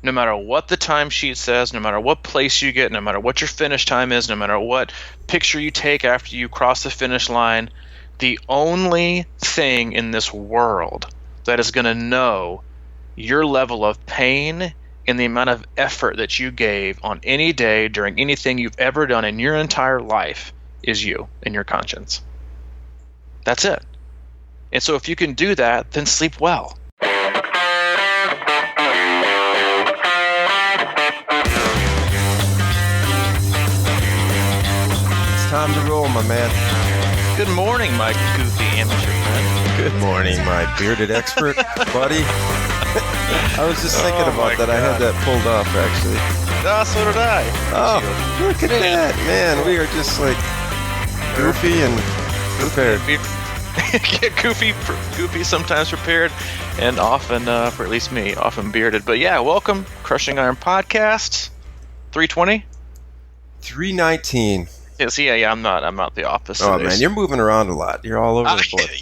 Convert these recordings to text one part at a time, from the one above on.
no matter what the timesheet says, no matter what place you get, no matter what your finish time is, no matter what picture you take after you cross the finish line, the only thing in this world that is going to know your level of pain and the amount of effort that you gave on any day during anything you've ever done in your entire life is you and your conscience. That's it. And so if you can do that, then sleep well. It's time to roll, my man. Good morning, my goofy amateur friend. Good morning, my bearded expert buddy. I was just thinking about that. God. I had that pulled off, actually. Ah, so did I. Oh, look at that. Man, we are just like goofy and prepared. Goofy, sometimes prepared, and often, for at least me, often bearded. But yeah, welcome, Crushing Iron Podcast, 320? 319. Yeah, I'm not the office. Oh, man, you're moving around a lot. You're all over the place.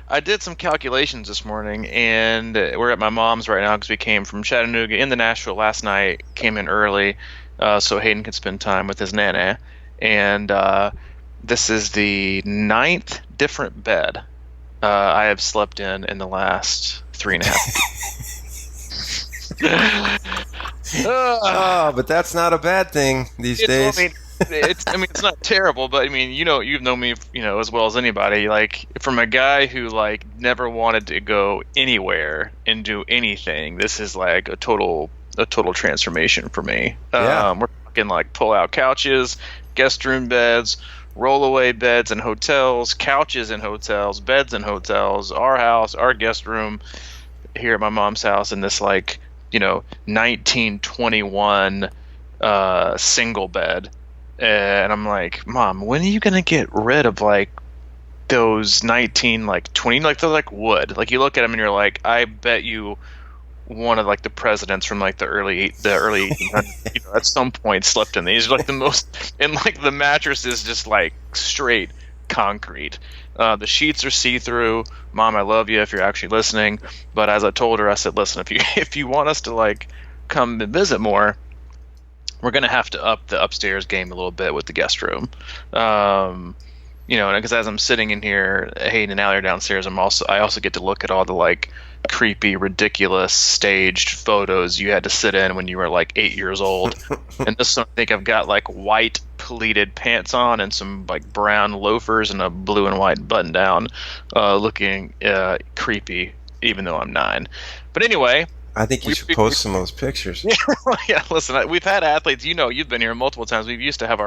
I did some calculations this morning, and we're at my mom's right now because we came from Chattanooga into Nashville last night, came in early, so Hayden could spend time with his nana, and this is the 9th different bed I have slept in the last 3.5 weeks. But that's not a bad thing these days. It's not terrible, but you've known me, as well as anybody. Like, from a guy who never wanted to go anywhere and do anything, this is like a total transformation for me. Yeah. We're talking pull-out couches, guest room beds, roll-away beds in hotels, couches in hotels, beds in hotels, our house, our guest room here at my mom's house, in this 1921 single bed. And I'm like, Mom, when are you gonna get rid of those 1920, they're wood? You look at them and you're like, I bet you one of the presidents from the early 1800s, at some point slept in these. The most, and the mattress is just straight concrete. The sheets are see-through. Mom, I love you if you're actually listening, but as I told her, I said, listen, if you want us to come and visit more, we're gonna have to up the upstairs game a little bit with the guest room. Because as I'm sitting in here, Hayden and Allie are downstairs. I also get to look at all the creepy, ridiculous staged photos you had to sit in when you were 8 years old. And this one, I think I've got white pleated pants on and some brown loafers and a blue and white button down, looking creepy, even though I'm 9. But anyway. I think you should post some of those pictures. Yeah, listen, we've had athletes, you've been here multiple times. We used to have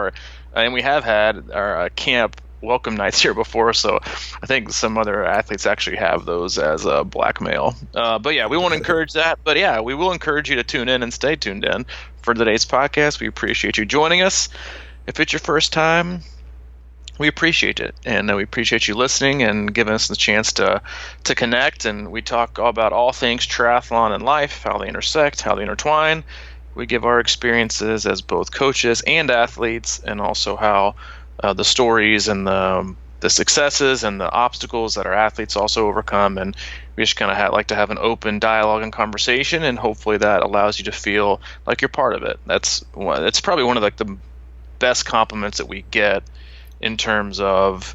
we have had our camp welcome nights here before, so I think some other athletes actually have those as blackmail. But yeah, we won't encourage that. But yeah, we will encourage you to tune in and stay tuned in for today's podcast. We appreciate you joining us. If it's your first time, we appreciate it, and we appreciate you listening and giving us the chance to connect. And we talk about all things triathlon and life, how they intersect, how they intertwine. We give our experiences as both coaches and athletes, and also how the stories and the successes and the obstacles that our athletes also overcome. And we just kind of like to have an open dialogue and conversation, and hopefully that allows you to feel like you're part of it. It's probably one of the best compliments that we get in terms of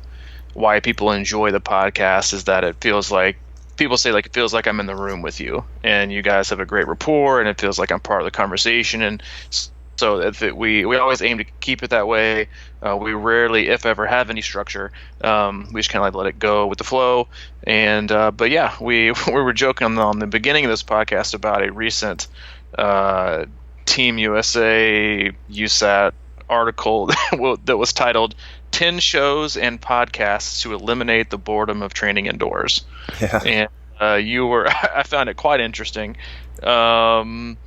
why people enjoy the podcast, is that it feels like people say it feels like I'm in the room with you, and you guys have a great rapport, and it feels like I'm part of the conversation. And so we always aim to keep it that way. We rarely, if ever, have any structure. We just kind of let it go with the flow. And but yeah, we were joking on the beginning of this podcast about a recent Team USA USAT article that was titled 10 shows and podcasts to eliminate the boredom of training indoors. Yeah. And I found it quite interesting. And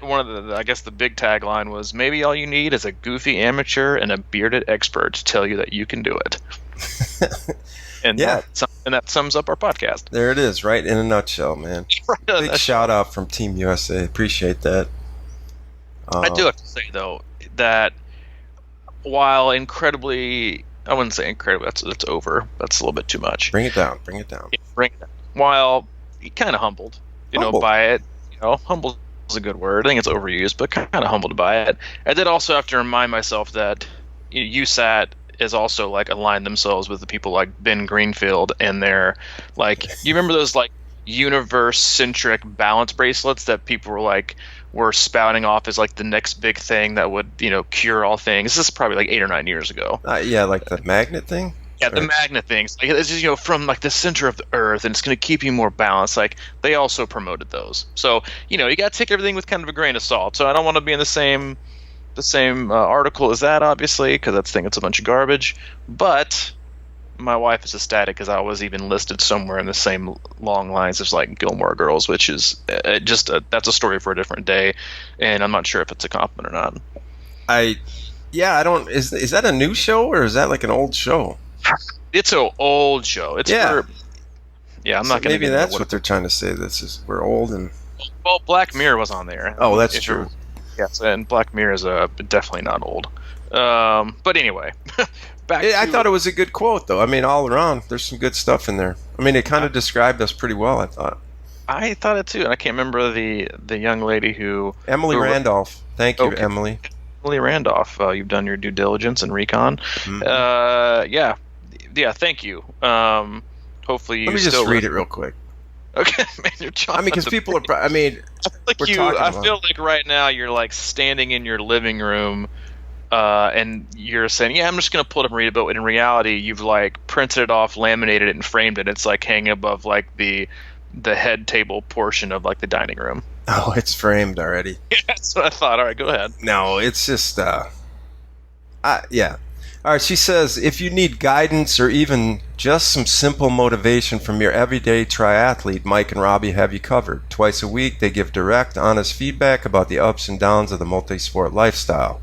one of the big tagline was, maybe all you need is a goofy amateur and a bearded expert to tell you that you can do it. And yeah. That sums up our podcast. There it is, right in a nutshell, man. Big shout out from Team USA. Appreciate that. I do have to say, though, that while incredibly, I wouldn't say incredibly, that's over. That's a little bit too much. Bring it down. Yeah, bring it down. While kind of humbled, by it, humbled is a good word. I think it's overused, but kind of humbled by it. I did also have to remind myself that USAT is also like aligned themselves with the people like Ben Greenfield and their like. You remember those like universe-centric balance bracelets that people were spouting off as like the next big thing that would cure all things. This is probably like 8 or 9 years ago. Yeah, like the magnet thing. Yeah, the magnet things. Like, it's just, from like the center of the earth, and it's going to keep you more balanced. Like, they also promoted those. So, you got to take everything with kind of a grain of salt. So I don't want to be in the same article as that, obviously, because I think it's a bunch of garbage. But my wife is ecstatic because I was even listed somewhere in the same long lines as like Gilmore Girls, which is that's a story for a different day, and I'm not sure if it's a compliment or not. I don't. Is that a new show or is that like an old show? It's an old show. I'm not going to. Maybe that's what they're trying to say. We're old and. Well, Black Mirror was on there. Oh, that's true. Yes, and Black Mirror is definitely not old. But anyway, I thought it was a good quote, though. I mean, all around, there's some good stuff in there. I mean, it kind of described us pretty well, I thought. I thought it too, and I can't remember the young lady who. Emily Randolph. Thank you, okay. Emily. Emily Randolph. You've done your due diligence and recon. Mm-hmm. Yeah. Thank you. Hopefully you. Let me just read it real quick. Okay, man, you're trying. I mean, because people are. I mean, I feel like right now you're like standing in your living room, and you're saying, "Yeah, I'm just gonna pull it up and read it." But in reality, you've like printed it off, laminated it, and framed it. It's like hanging above like the head table portion of like the dining room. Oh, it's framed already. Yeah, that's what I thought. All right, go ahead. No, it's just. Yeah. All right, she says, if you need guidance or even just some simple motivation from your everyday triathlete, Mike and Robbie have you covered. Twice a week, they give direct, honest feedback about the ups and downs of the multi-sport lifestyle.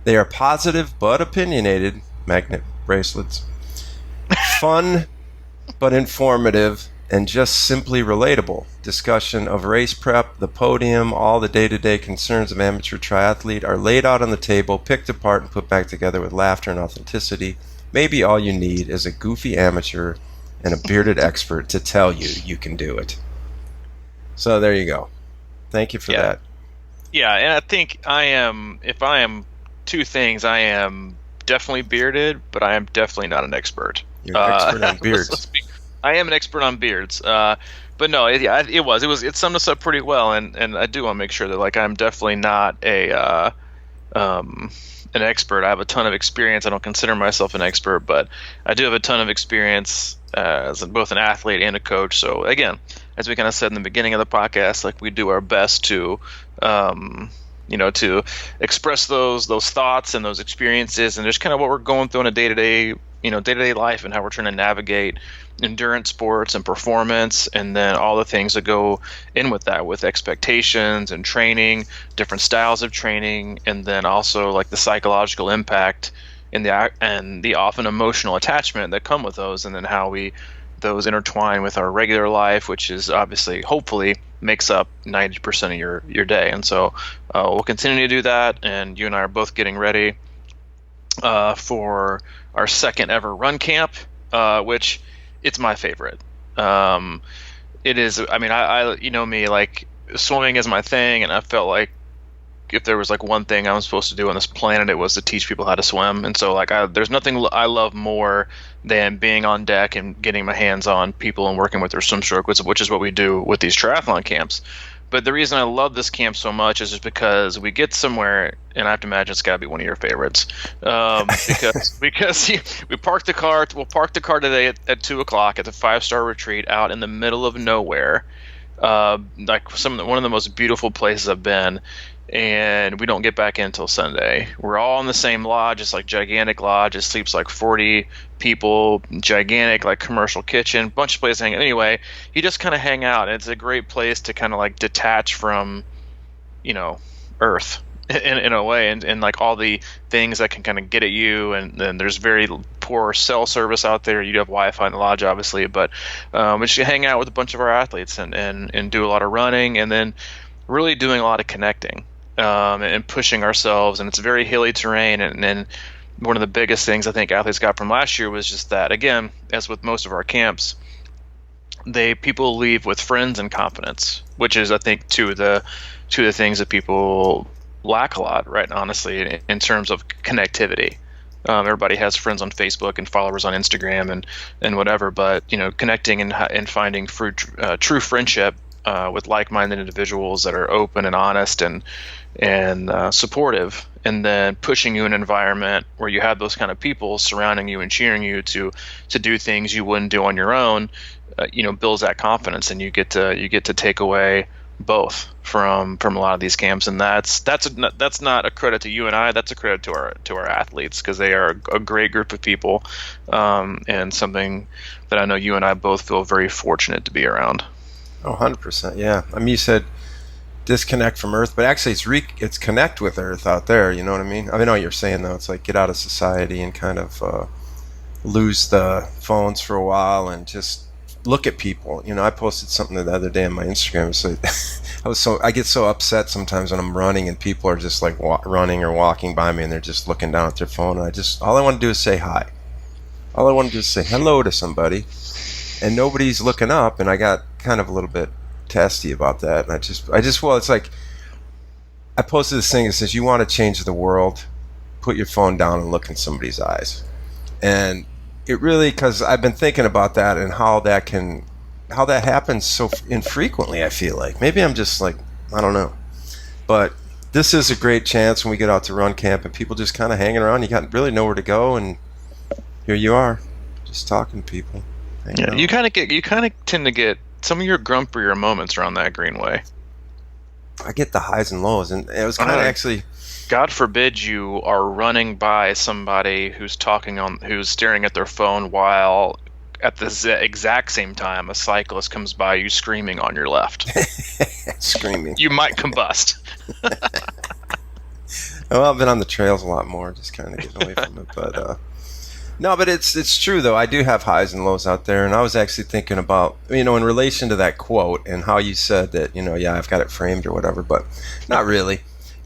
They are positive but opinionated, magnet bracelets, fun but informative, and just simply relatable. Discussion of race prep, the podium, all the day-to-day concerns of amateur triathlete are laid out on the table, picked apart, and put back together with laughter and authenticity. Maybe all you need is a goofy amateur and a bearded expert to tell you you can do it. So there you go. Thank you for that. Yeah, and I think if I am two things, I am definitely bearded, but I am definitely not an expert. You're an expert on beards. I am an expert on beards, but no, it summed us up pretty well, and I do want to make sure that like I'm definitely not an expert. I have a ton of experience. I don't consider myself an expert, but I do have a ton of experience as both an athlete and a coach. So again, as we kind of said in the beginning of the podcast, like we do our best to to express those thoughts and those experiences, and just kind of what we're going through in a day-to-day life, and how we're trying to navigate endurance sports and performance, and then all the things that go in with that, with expectations and training, different styles of training, and then also like the psychological impact and the often emotional attachment that come with those, and then how those intertwine with our regular life, which is obviously, hopefully, makes up 90% of your day. And so we'll continue to do that, and you and I are both getting ready for our second ever run camp, which it's my favorite. It is. I mean, I me, like swimming is my thing, and I felt like if there was like one thing I was supposed to do on this planet, it was to teach people how to swim. And so like there's nothing I love more than being on deck and getting my hands on people and working with their swim stroke, which is what we do with these triathlon camps. But the reason I love this camp so much is just because we get somewhere, and I have to imagine it's got to be one of your favorites, because we park the car. We'll park the car today at 2:00 at the 5-star retreat out in the middle of nowhere, like one of the most beautiful places I've been. And we don't get back in until Sunday. We're all in the same lodge. It's like gigantic lodge. It sleeps like 40 people. Gigantic like commercial kitchen. Bunch of places to hang out. Anyway, you just kind of hang out. And it's a great place to kind of like detach from, Earth in a way, and like all the things that can kind of get at you. And then there's very poor cell service out there. You do have Wi-Fi in the lodge, obviously, but we should hang out with a bunch of our athletes and do a lot of running, and then really doing a lot of connecting. And pushing ourselves, and it's very hilly terrain, and one of the biggest things I think athletes got from last year was just that, again, as with most of our camps, people leave with friends and confidence, which is, I think, two of the things that people lack a lot, right? Honestly, in terms of connectivity. Everybody has friends on Facebook and followers on Instagram and whatever, but connecting and finding true friendship with like-minded individuals that are open and honest and supportive, and then pushing you in an environment where you have those kind of people surrounding you and cheering you to do things you wouldn't do on your own, builds that confidence, and you get to take away both from a lot of these camps. And that's not a credit to you and I. That's a credit to our athletes, because they are a great group of people, and something that I know you and I both feel very fortunate to be around. 100%. Yeah. I mean, you said disconnect from Earth, but actually it's connect with Earth out there. You know what I mean? I know what you're saying, though. It's like get out of society and kind of lose the phones for a while and just look at people. I posted something the other day on my Instagram. So I get so upset sometimes when I'm running and people are just like running or walking by me and they're just looking down at their phone. And all I want to do is say hi. All I want to do is say hello to somebody, and nobody's looking up. And I got kind of a little bit testy about that. And it's like I posted this thing that says, you want to change the world, put your phone down and look in somebody's eyes. And it really, because I've been thinking about that and how that happens so infrequently. I feel like maybe I'm just like, I don't know, but this is a great chance when we get out to run camp and people just kind of hanging around. You got really nowhere to go, and here you are, just talking to people. Yeah, you kind of tend to get some of your grumpier moments around that Greenway. I get the highs and lows, and it was kind of actually. God forbid you are running by somebody who's staring at their phone while at the exact same time a cyclist comes by you screaming on your left. Screaming. You might combust. Well, I've been on the trails a lot more, just kind of getting away from it. But no, but it's true, though. I do have highs and lows out there, and I was actually thinking about, in relation to that quote and how you said that, I've got it framed or whatever, but not really.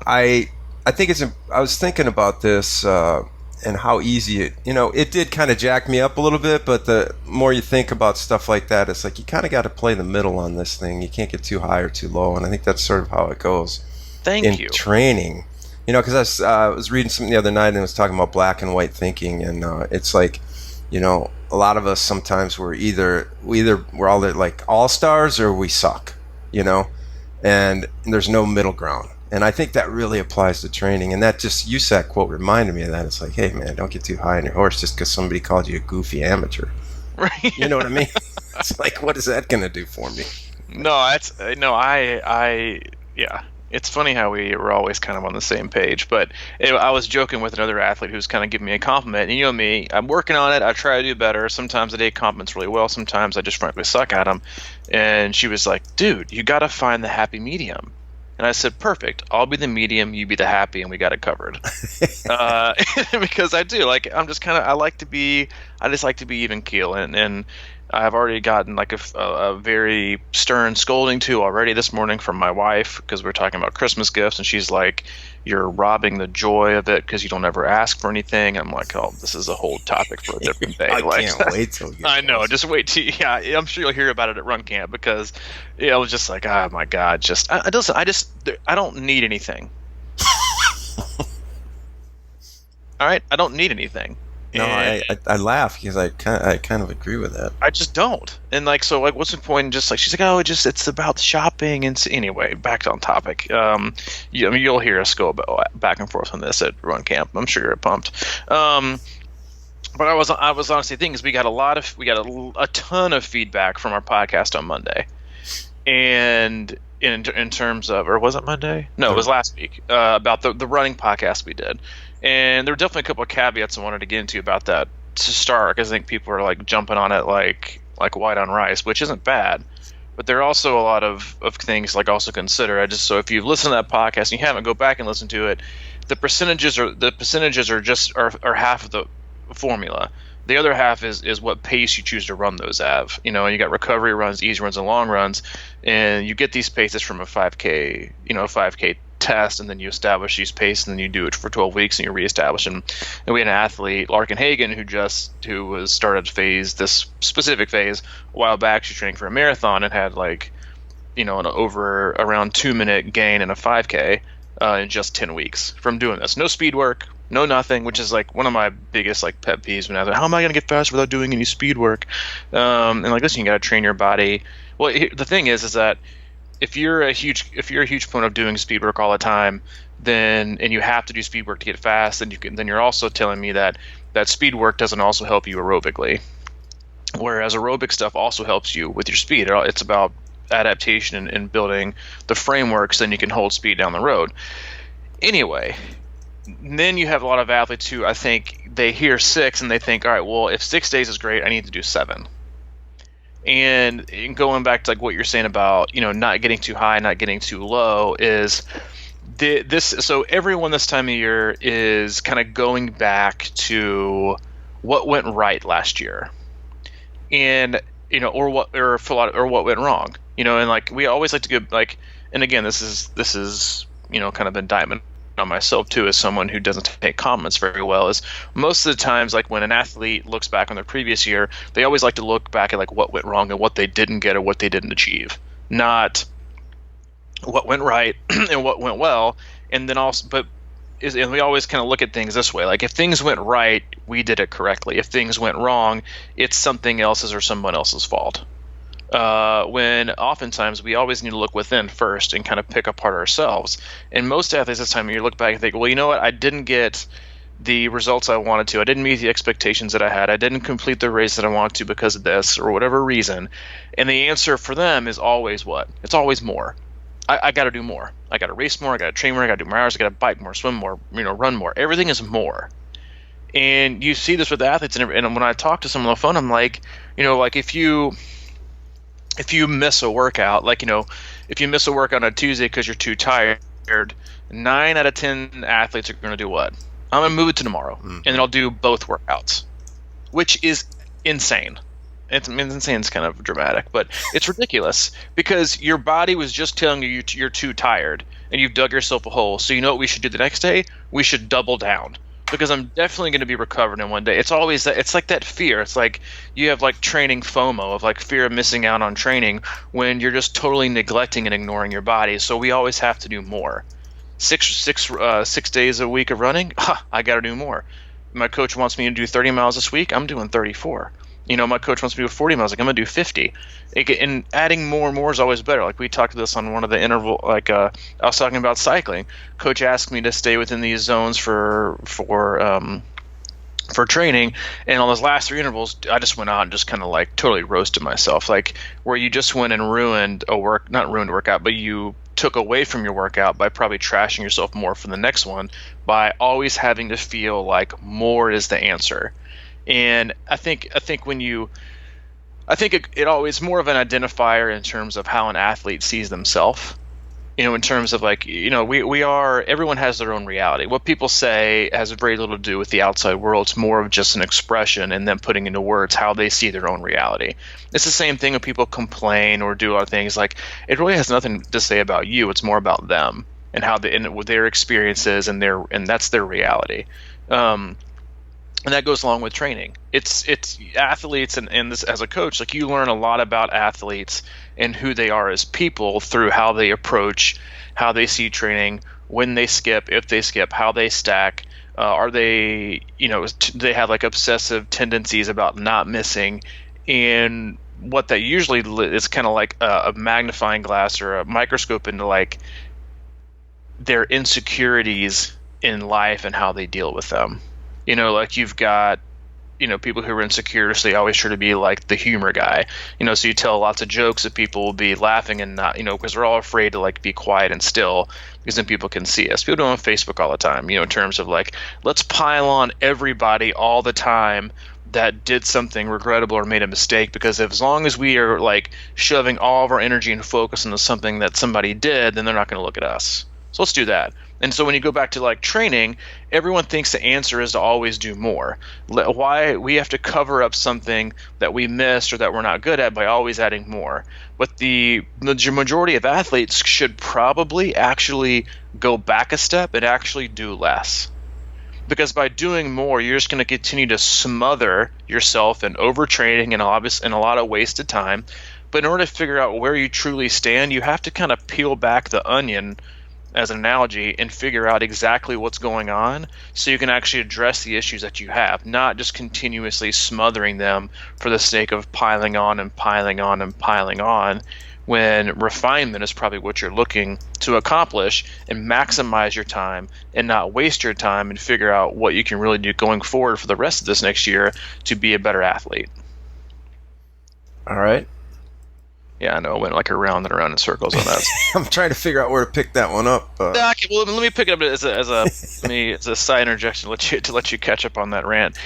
I think I was thinking about this and how easy it did kind of jack me up a little bit, but the more you think about stuff like that, it's like you kind of got to play the middle on this thing. You can't get too high or too low, and I think that's sort of how it goes in training. Because I was reading something the other night and it was talking about black and white thinking, and it's like, a lot of us sometimes we're all like all-stars or we suck, and there's no middle ground. And I think that really applies to training. And that just USAT quote reminded me of that. It's like, hey, man, don't get too high on your horse just because somebody called you a goofy amateur. Right. You know what I mean? It's like, what is that going to do for me? Yeah. It's funny how we're always kind of on the same page. But I was joking with another athlete who's kind of giving me a compliment. And you know me, I'm working on it. I try to do better. Sometimes I take compliments really well. Sometimes I just frankly suck at them. And she was like, dude, you got to find the happy medium. And I said, perfect. I'll be the medium, you be the happy, and we got it covered. Because I do. I'm just kind of, I just like to be even keel. And I've already gotten like a very stern scolding to already this morning from my wife, because we're talking about Christmas gifts. And she's like, you're robbing the joy of it because you don't ever ask for anything. I'm like, oh, this is a whole topic for a different day. I can't wait till you I know, just wait till I'm sure you'll hear about it at Run Camp, because I was just like, oh my God, I don't need anything. All right, I don't need anything. No, I laugh because I kind of agree with that. I just don't. And what's the point? And just like she's like, oh, it's about shopping. And anyway, back on topic. You'll hear us go back and forth on this at Run Camp. I'm sure you're pumped. But I was honestly thinking, is we got a ton of feedback from our podcast on Monday, and in terms of, or was it Monday? No, it was last week, about the running podcast we did. And there were definitely a couple of caveats I wanted to get into about that to start, because I think people are jumping on it like white on rice, which isn't bad. But there are also a lot of things also consider. So if you've listened to that podcast and you haven't, go back and listen to it. The percentages are half of the formula. The other half is what pace you choose to run those at. You got recovery runs, easy runs, and long runs, and you get these paces from a 5K test, and then you establish these pace, and then you do it for 12 weeks, and you reestablish. And we had an athlete, Larkin Hagen, who was started this specific phase a while back. She's training for a marathon and had like, an over around 2-minute gain in a 5K in just 10 weeks from doing this. No speed work, no nothing, which is like one of my biggest like pet peeves when I was like, how am I going to get faster without doing any speed work? And like, listen, you got to train your body. Well, the thing is that if you're a huge proponent of doing speed work all the time, and you have to do speed work to get fast, then you're also telling me that speed work doesn't also help you aerobically. Whereas aerobic stuff also helps you with your speed. It's about adaptation and building the frameworks, then you can hold speed down the road. Anyway, then you have a lot of athletes who I think they hear 6 and they think, all right, well, if 6 days is great, I need to do 7. And going back to like what you're saying about not getting too high, not getting too low, is so everyone this time of year is kind of going back to what went right last year, and or what went wrong, and like we always like to give like, and again, this is kind of indictment on myself too, as someone who doesn't take comments very well, is most of the times like when an athlete looks back on their previous year, they always like to look back at like what went wrong and what they didn't get or what they didn't achieve, not what went right and what went well. And then also, and we always kind of look at things this way, like if things went right, we did it correctly. If things went wrong, it's something else's or someone else's fault. When oftentimes we always need to look within first and kind of pick apart ourselves. And most athletes this time of year look back and think, well, you know what, I didn't get the results I wanted to. I didn't meet the expectations that I had. I didn't complete the race that I wanted to because of this or whatever reason. And the answer for them is always what? It's always more. I got to do more. I got to race more. I got to train more. I got to do more hours. I got to bike more, swim more, run more. Everything is more. And you see this with athletes. And when I talk to someone on the phone, I'm like, like if you miss a workout, like, if you miss a workout on a Tuesday because you're too tired, 9 out of 10 athletes are going to do what? I'm going to move it to tomorrow, and then I'll do both workouts, which is insane. Insane is kind of dramatic, but it's ridiculous because your body was just telling you you're too tired and you've dug yourself a hole. So you know what we should do the next day? We should double down. Because I'm definitely going to be recovered in one day. It's always that. It's like that fear. It's like you have like training FOMO, of like fear of missing out on training when you're just totally neglecting and ignoring your body. So we always have to do more. 6 days a week of running, I got to do more. My coach wants me to do 30 miles this week. I'm doing 34. My coach wants me to do 40 miles. Like I'm going to do 50. And adding more and more is always better. Like we talked about this on one of the interval. Like I was talking about cycling. Coach asked me to stay within these zones for training, and on those last 3 intervals, I just went out and just kind of like totally roasted myself. Like where you just went and not ruined a workout, but you took away from your workout by probably trashing yourself more for the next one by always having to feel like more is the answer. And I think it always more of an identifier in terms of how an athlete sees themselves. In terms of like, everyone has their own reality. What people say has very little to do with the outside world. It's more of just an expression and them putting into words how they see their own reality. It's the same thing when people complain or do other things. Like it really has nothing to say about you. It's more about them and how their experiences and that's their reality. And that goes along with training. It's athletes and this as a coach, like you learn a lot about athletes and who they are as people through how they approach, how they see training, when they skip, if they skip, how they stack. Are they, they have like obsessive tendencies about not missing, and what that usually is kind of like a magnifying glass or a microscope into like their insecurities in life and how they deal with them. Like you've got, people who are insecure, so they always try to be like the humor guy. So you tell lots of jokes that people will be laughing and not, because we're all afraid to like be quiet and still, because then people can see us. People do it on Facebook all the time, in terms of like, let's pile on everybody all the time that did something regrettable or made a mistake, because as long as we are like shoving all of our energy and focus into something that somebody did, then they're not going to look at us. So let's do that. And so when you go back to like training, everyone thinks the answer is to always do more. Why we have to cover up something that we missed or that we're not good at by always adding more. But the majority of athletes should probably actually go back a step and actually do less. Because by doing more, you're just going to continue to smother yourself in overtraining and a lot of wasted time. But in order to figure out where you truly stand, you have to kind of peel back the onion, as an analogy, and figure out exactly what's going on so you can actually address the issues that you have, not just continuously smothering them for the sake of piling on and piling on and piling on, when refinement is probably what you're looking to accomplish and maximize your time and not waste your time and figure out what you can really do going forward for the rest of this next year to be a better athlete. All right. Yeah, I know. I went like around and around in circles on that. I'm trying to figure out where to pick that one up. Okay, well, let me pick it up as a side interjection to let you catch up on that rant.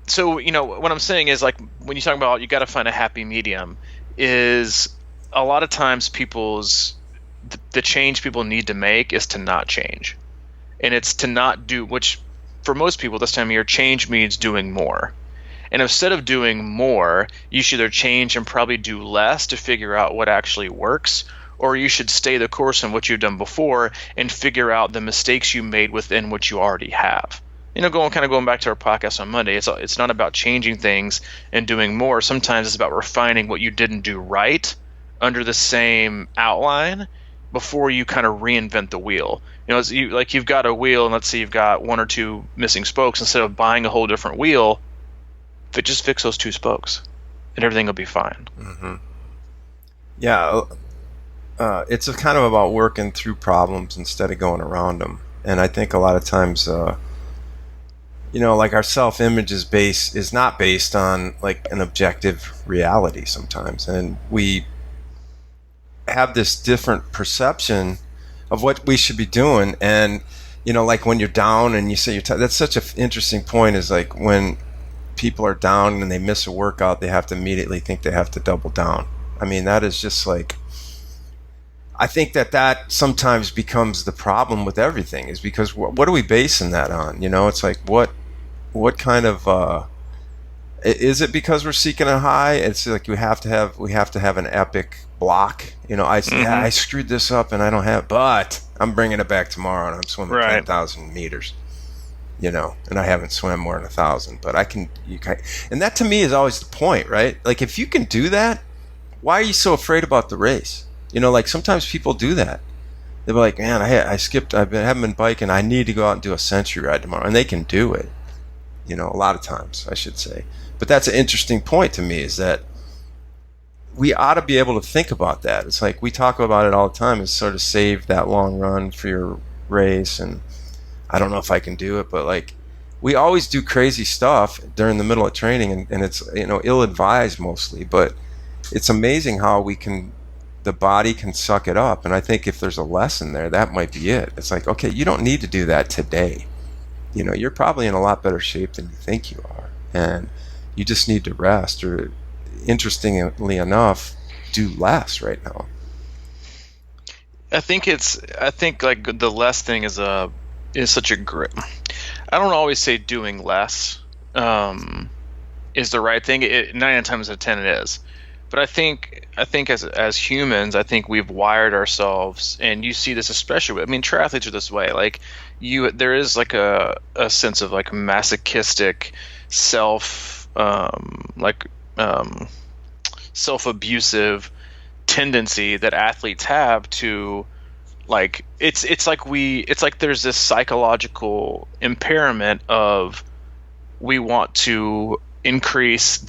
So what I'm saying is, like, when you talk about you got to find a happy medium, is a lot of times the change people need to make is to not change, and it's to not do, which for most people this time of year, change means doing more. And instead of doing more, you should either change and probably do less to figure out what actually works, or you should stay the course on what you've done before and figure out the mistakes you made within what you already have. Going back to our podcast on Monday, it's not about changing things and doing more. Sometimes it's about refining what you didn't do right under the same outline before you kind of reinvent the wheel. You've got a wheel, and let's say you've got one or two missing spokes. Instead of buying a whole different wheel, just fix those two spokes, and everything will be fine. Mm-hmm. Yeah, it's kind of about working through problems instead of going around them. And I think a lot of times, like our self-image is not based on like an objective reality sometimes, and we have this different perception of what we should be doing. And like when you're down and you say you're tired, that's such an interesting point. Is like when people are down and they miss a workout, they have to immediately think they have to double down. I mean, that is just like, I think that sometimes becomes the problem with everything, is because what are we basing that on? It's like, what kind of, is it because we're seeking a high? It's like we have to have an epic block. I screwed this up and I don't have, but I'm bringing it back tomorrow and I'm swimming 10,000 meters. And I haven't swam more than 1,000, but and that to me is always the point, right? Like, if you can do that, why are you so afraid about the race? Like sometimes people do that. They're like, man, I haven't been biking. I need to go out and do a century ride tomorrow, and they can do it. A lot of times, I should say. But that's an interesting point to me, is that we ought to be able to think about that. It's like we talk about it all the time, is sort of save that long run for your race, and I don't know if I can do it, but like we always do crazy stuff during the middle of training, and it's ill-advised mostly, but it's amazing how the body can suck it up. And I think if there's a lesson there, that might be it. It's like, okay, you don't need to do that today. You're probably in a lot better shape than you think you are, and you just need to rest, or interestingly enough, do less right now. I think like the less thing is such a grip. I don't always say doing less is the right thing. 9 times out of 10 it is. But I think as humans, I think we've wired ourselves, and you see this especially with, triathletes are this way. Like there is like a sense of like masochistic self-abusive tendency that athletes have to, like, it's like there's this psychological impairment of, we want to increase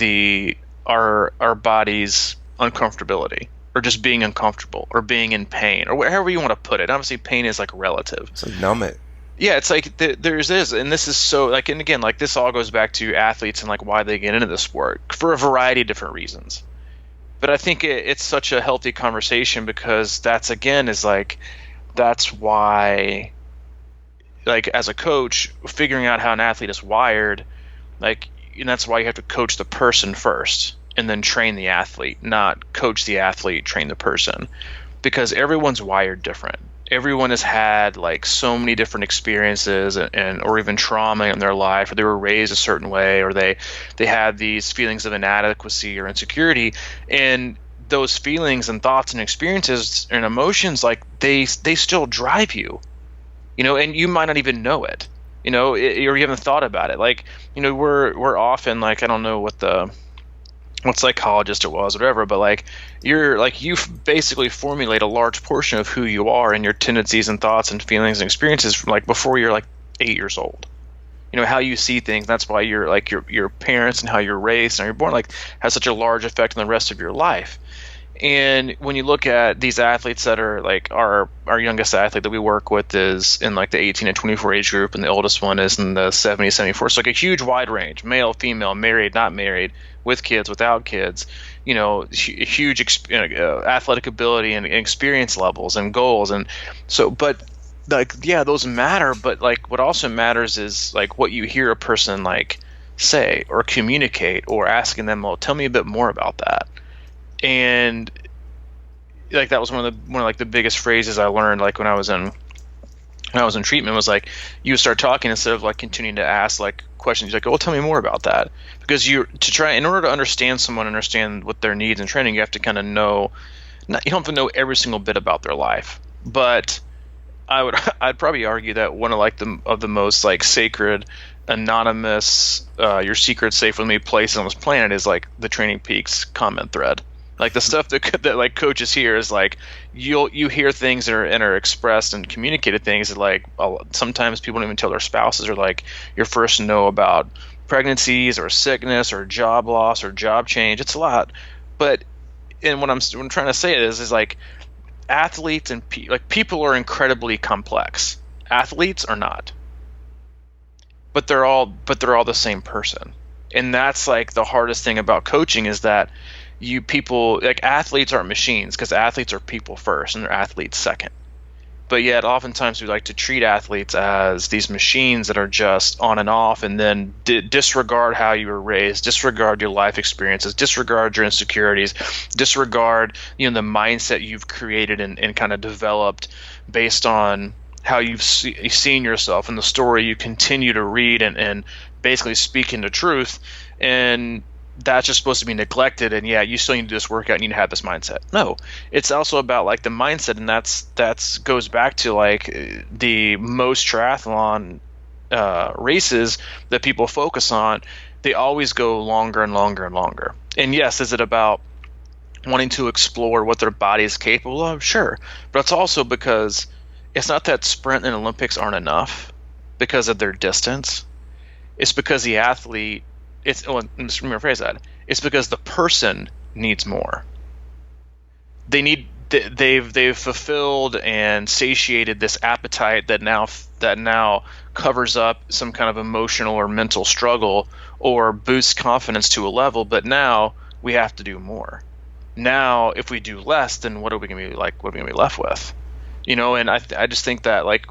our body's uncomfortability, or just being uncomfortable, or being in pain, or whatever you want to put it. Obviously pain is like relative. It's like numb it. Yeah, it's like there's this, and this is so, like, and again, like, this all goes back to athletes and like why they get into the sport for a variety of different reasons. But I think it's such a healthy conversation, because that's why, like, as a coach, figuring out how an athlete is wired, like, and that's why you have to coach the person first and then train the athlete, not coach the athlete, train the person, because everyone's wired different. everyone has had like so many different experiences and or even trauma in their life, or they were raised a certain way, or they had these feelings of inadequacy or insecurity, and those feelings and thoughts and experiences and emotions, like they still drive you, and you might not even know it, or you haven't thought about it. Like, we're often like, I don't know what psychologist it was, whatever, but like you basically formulate a large portion of who you are and your tendencies and thoughts and feelings and experiences from like before you're like 8 years old. How you see things. That's why you're like your parents and how you're raised and how you're born like has such a large effect on the rest of your life. And when you look at these athletes that are like our youngest athlete that we work with is in like the 18 and 24 age group, and the oldest one is in the 70, 74. So like a huge wide range: male, female, married, not married, with kids, without kids. Huge athletic ability and experience levels and goals. And so, but like, yeah, those matter. But like, what also matters is like what you hear a person like say or communicate, or asking them, well, tell me a bit more about that. And like that was one of like the biggest phrases I learned like when I was in treatment, was like, you start talking instead of like continuing to ask like questions. You're like, oh, tell me more about that. Because in order to understand someone, understand what their needs and training, you have to kind of know, you don't have to know every single bit about their life. But I'd probably argue that one of like the most like sacred, anonymous, your secret's safe with me places on this planet is like the Training Peaks comment thread. Like the stuff that like coaches hear is like you hear things that are expressed and communicated things that like sometimes people don't even tell their spouses, or like your first know about pregnancies or sickness or job loss or job change. It's a lot. But and what I'm trying to say is like athletes and people are incredibly complex. Athletes are not. But they're all the same person. And that's like the hardest thing about coaching, is that people like athletes aren't machines, because athletes are people first and they're athletes second. But yet oftentimes we like to treat athletes as these machines that are just on and off, and then disregard how you were raised, disregard your life experiences, disregard your insecurities, disregard the mindset you've created and kind of developed based on how you've seen yourself and the story you continue to read and basically speak into truth. And that's just supposed to be neglected, and yeah, you still need to do this workout and you need to have this mindset. No, it's also about like the mindset, and that's goes back to like the most triathlon races that people focus on. They always go longer and longer and longer. And yes, is it about wanting to explore what their body is capable of? Sure, but it's also because it's not that sprint and Olympics aren't enough because of their distance. It's because the athlete. Let me rephrase that. It's because the person needs more. They've fulfilled and satiated this appetite that now covers up some kind of emotional or mental struggle, or boosts confidence to a level. But now we have to do more. Now, if we do less, then what are we gonna be like? What are we gonna be left with? And I just think that like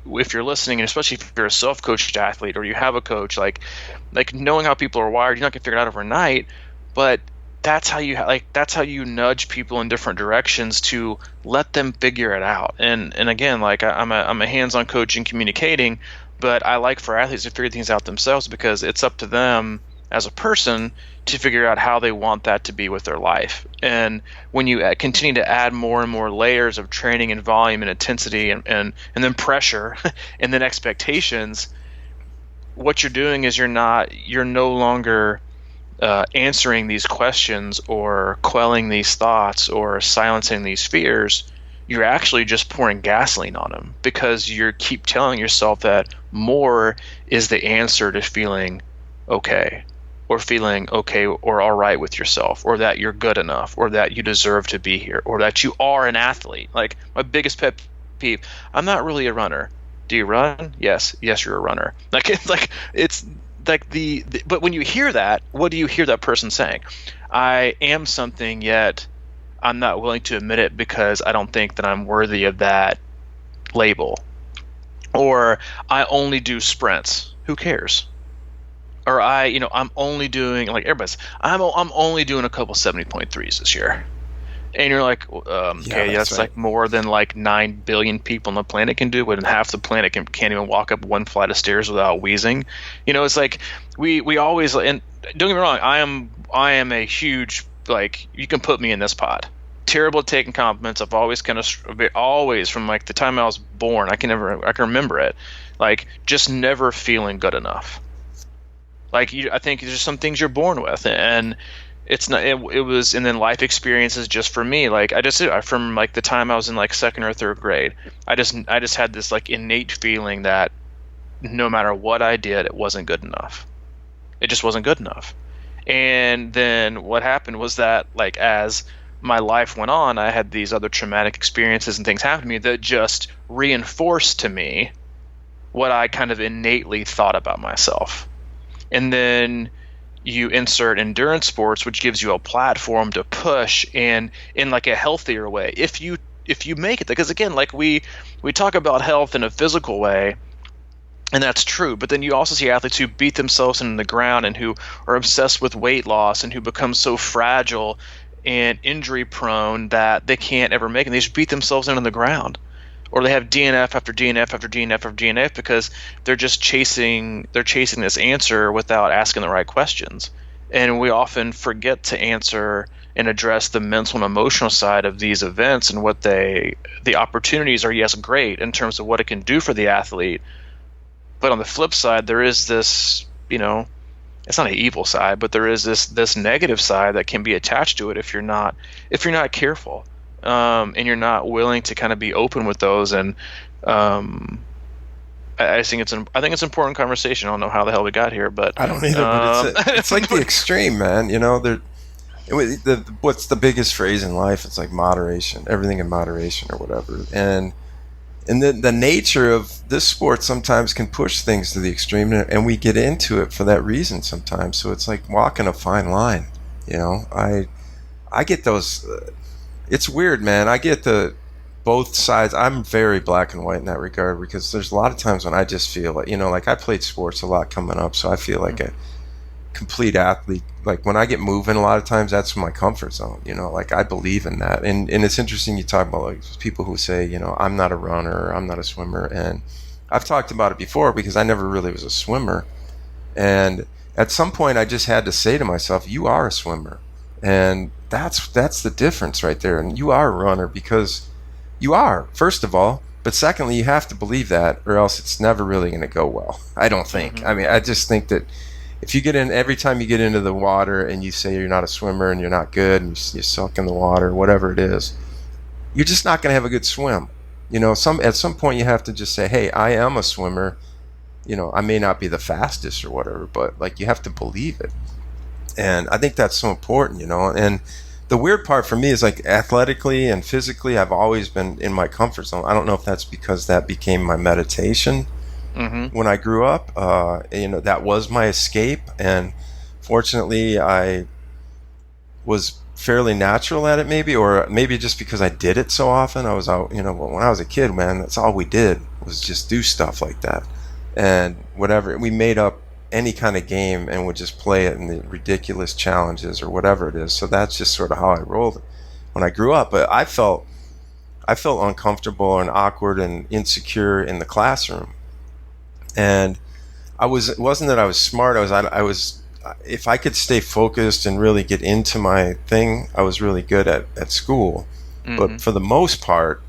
if you're listening, and especially if you're a self-coached athlete or you have a coach, like knowing how people are wired, you're not gonna figure it out overnight, but that's how you nudge people in different directions to let them figure it out. And again, like I'm a hands-on coach in communicating, but I like for athletes to figure things out themselves, because it's up to them as a person to figure out how they want that to be with their life. And when you continue to add more and more layers of training and volume and intensity and then pressure and then expectations, what you're doing is you're no longer answering these questions or quelling these thoughts or silencing these fears. You're actually just pouring gasoline on them, because you keep telling yourself that more is the answer to feeling okay, or feeling okay or all right with yourself, or that you're good enough, or that you deserve to be here, or that you are an athlete. Like my biggest pet peeve, I'm not really a runner. Do you run? Yes, you're a runner. But when you hear that, what do you hear that person saying? I am something, yet I'm not willing to admit it because I don't think that I'm worthy of that label. Or I only do sprints. Who cares? Or I'm only doing, like everybody's, I'm only doing a couple 70.3s this year. And you're like, Yeah, okay, that's that's right. like more than like 9 billion people on the planet can do, but half the planet can't even walk up one flight of stairs without wheezing. It's like we always, and don't get me wrong, I am a huge, like, you can put me in this pot. Terrible at taking compliments. I've always always from like the time I was born, I can remember it, like just never feeling good enough. Like I think there's some things you're born with, and it's not. It was, and then life experiences. Just for me, like from like the time I was in like second or third grade, I just had this like innate feeling that no matter what I did, it wasn't good enough. It just wasn't good enough. And then what happened was that, like, as my life went on, I had these other traumatic experiences and things happen to me that just reinforced to me what I kind of innately thought about myself. And then you insert endurance sports, which gives you a platform to push in like a healthier way. If you make it, because again, like we talk about health in a physical way, and that's true, but then you also see athletes who beat themselves into the ground and who are obsessed with weight loss and who become so fragile and injury prone that they can't ever make it. They just beat themselves into the ground. Or they have DNF after DNF after DNF after DNF because they're just chasing this answer without asking the right questions. And we often forget to answer and address the mental and emotional side of these events, and what the opportunities are, yes, great in terms of what it can do for the athlete. But on the flip side, there is this, it's not an evil side, but there is this negative side that can be attached to it if you're not careful. And you're not willing to kind of be open with those. And I think it's an important conversation. I don't know how the hell we got here, but I don't either. But it's like the extreme, man. What's the biggest phrase in life? It's like moderation, everything in moderation or whatever. And the nature of this sport sometimes can push things to the extreme, and we get into it for that reason sometimes. So it's like walking a fine line. I get those. It's weird, man. I get both sides. I'm very black and white in that regard, because there's a lot of times when I just feel like, like I played sports a lot coming up, so I feel like a complete athlete. Like when I get moving, a lot of times that's my comfort zone. Like I believe in that. And it's interesting you talk about like people who say, I'm not a runner, or I'm not a swimmer. And I've talked about it before because I never really was a swimmer. And at some point I just had to say to myself, you are a swimmer. And that's the difference right there. And you are a runner because you are, first of all. But secondly, you have to believe that, or else it's never really going to go well. I don't think. Mm-hmm. I mean, I just think that if you every time you get into the water and you say you're not a swimmer and you're not good and you suck in the water, whatever it is, you're just not going to have a good swim. At some point you have to just say, hey, I am a swimmer. I may not be the fastest or whatever, but like you have to believe it. And I think that's so important, and the weird part for me is like athletically and physically, I've always been in my comfort zone. I don't know if that's because that became my meditation when I grew up. That was my escape. And fortunately, I was fairly natural at it, or maybe just because I did it so often. I was out, when I was a kid, man, that's all we did was just do stuff like that. And whatever, we made up any kind of game and would just play it in the ridiculous challenges or whatever it is. So that's just sort of how I rolled when I grew up. But I felt uncomfortable and awkward and insecure in the classroom. And it wasn't that I was smart. I was if I could stay focused and really get into my thing, I was really good at school. Mm-hmm. But for the most part,